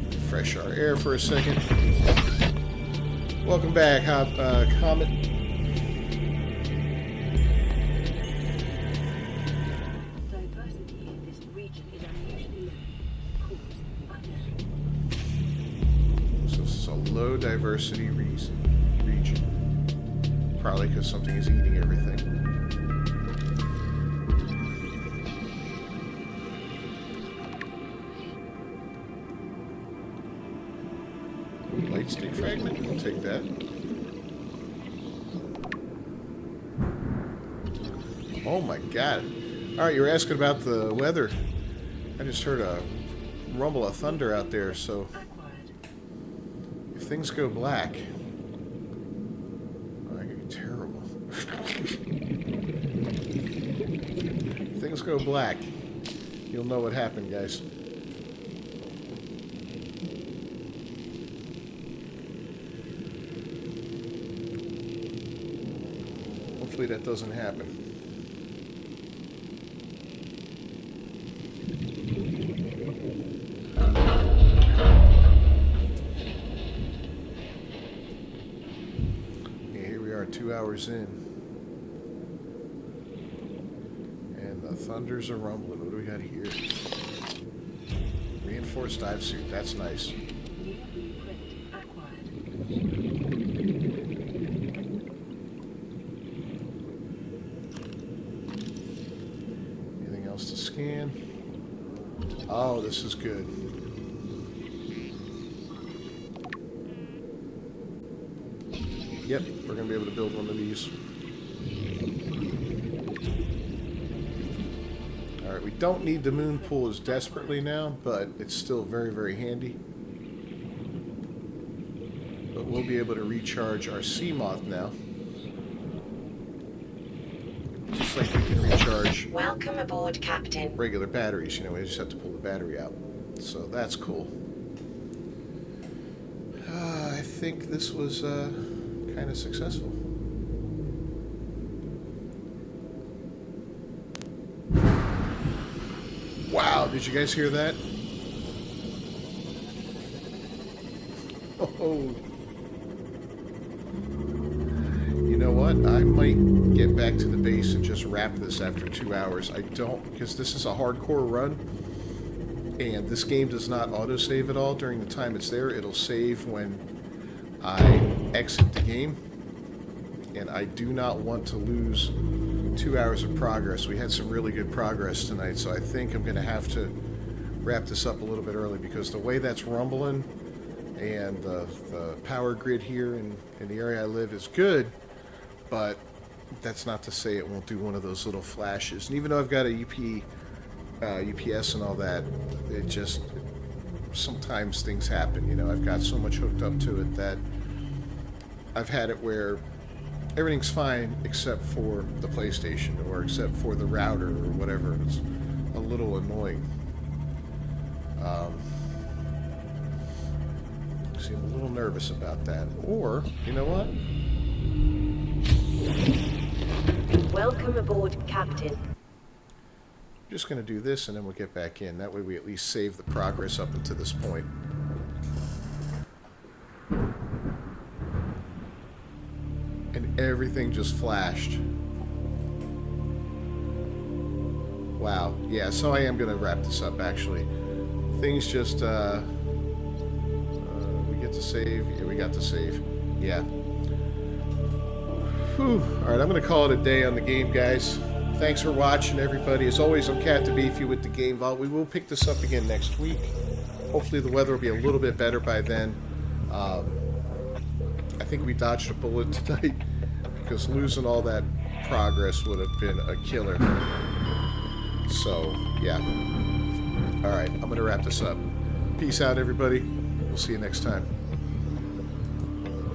Refresh our air for a second. Welcome back, Comet. Diversity in this region is unusually low. Cause unknown. So this is a low diversity region. Probably because something is eating everything. Light stick fragment, I'll take that. Oh my god. Alright, you were asking about the weather. I just heard a rumble of thunder out there, so if things go black, terrible. Things go black. You'll know what happened, guys. Hopefully that doesn't happen. Here we are, 2 hours in. And the thunders are rumbling. What do we got here? Reinforced dive suit. That's nice. Anything else to scan? Oh, this is good. Yep, we're going to be able to build one of these. Alright, we don't need the moon pool as desperately now, but it's still very, very handy. But we'll be able to recharge our sea moth now. Just like we can recharge Welcome aboard, Captain. regular batteries. You know, we just have to pull the battery out. So that's cool. I think this was kind of successful. Wow, did you guys hear that? Oh. You know what? I might get back to the base and just wrap this after 2 hours. I don't, because this is a hardcore run, and this game does not autosave at all during the time it's there. It'll save when I exit the game, and I do not want to lose 2 hours of progress. We had some really good progress tonight, so I think I'm going to have to wrap this up a little bit early, because the way that's rumbling and the power grid here in the area I live is good, but that's not to say it won't do one of those little flashes. And even though I've got a UPS and all that, it just, sometimes things happen. You know, I've got so much hooked up to it that I've had it where everything's fine except for the PlayStation or except for the router or whatever. It's a little annoying. See, I'm a little nervous about that. Or, you know what? Welcome aboard, Captain. I'm just going to do this and then we'll get back in. That way we at least save the progress up until this point. And everything just flashed. Wow. Yeah, so I am going to wrap this up, actually. Things just, we get to save. Yeah, we got to save. Yeah. Whew. Alright, I'm going to call it a day on the game, guys. Thanks for watching, everybody. As always, I'm Captain Beefy with the Game Vault. We will pick this up again next week. Hopefully the weather will be a little bit better by then. I think we dodged a bullet tonight because losing all that progress would have been a killer. So, yeah. Alright, I'm going to wrap this up. Peace out, everybody. We'll see you next time.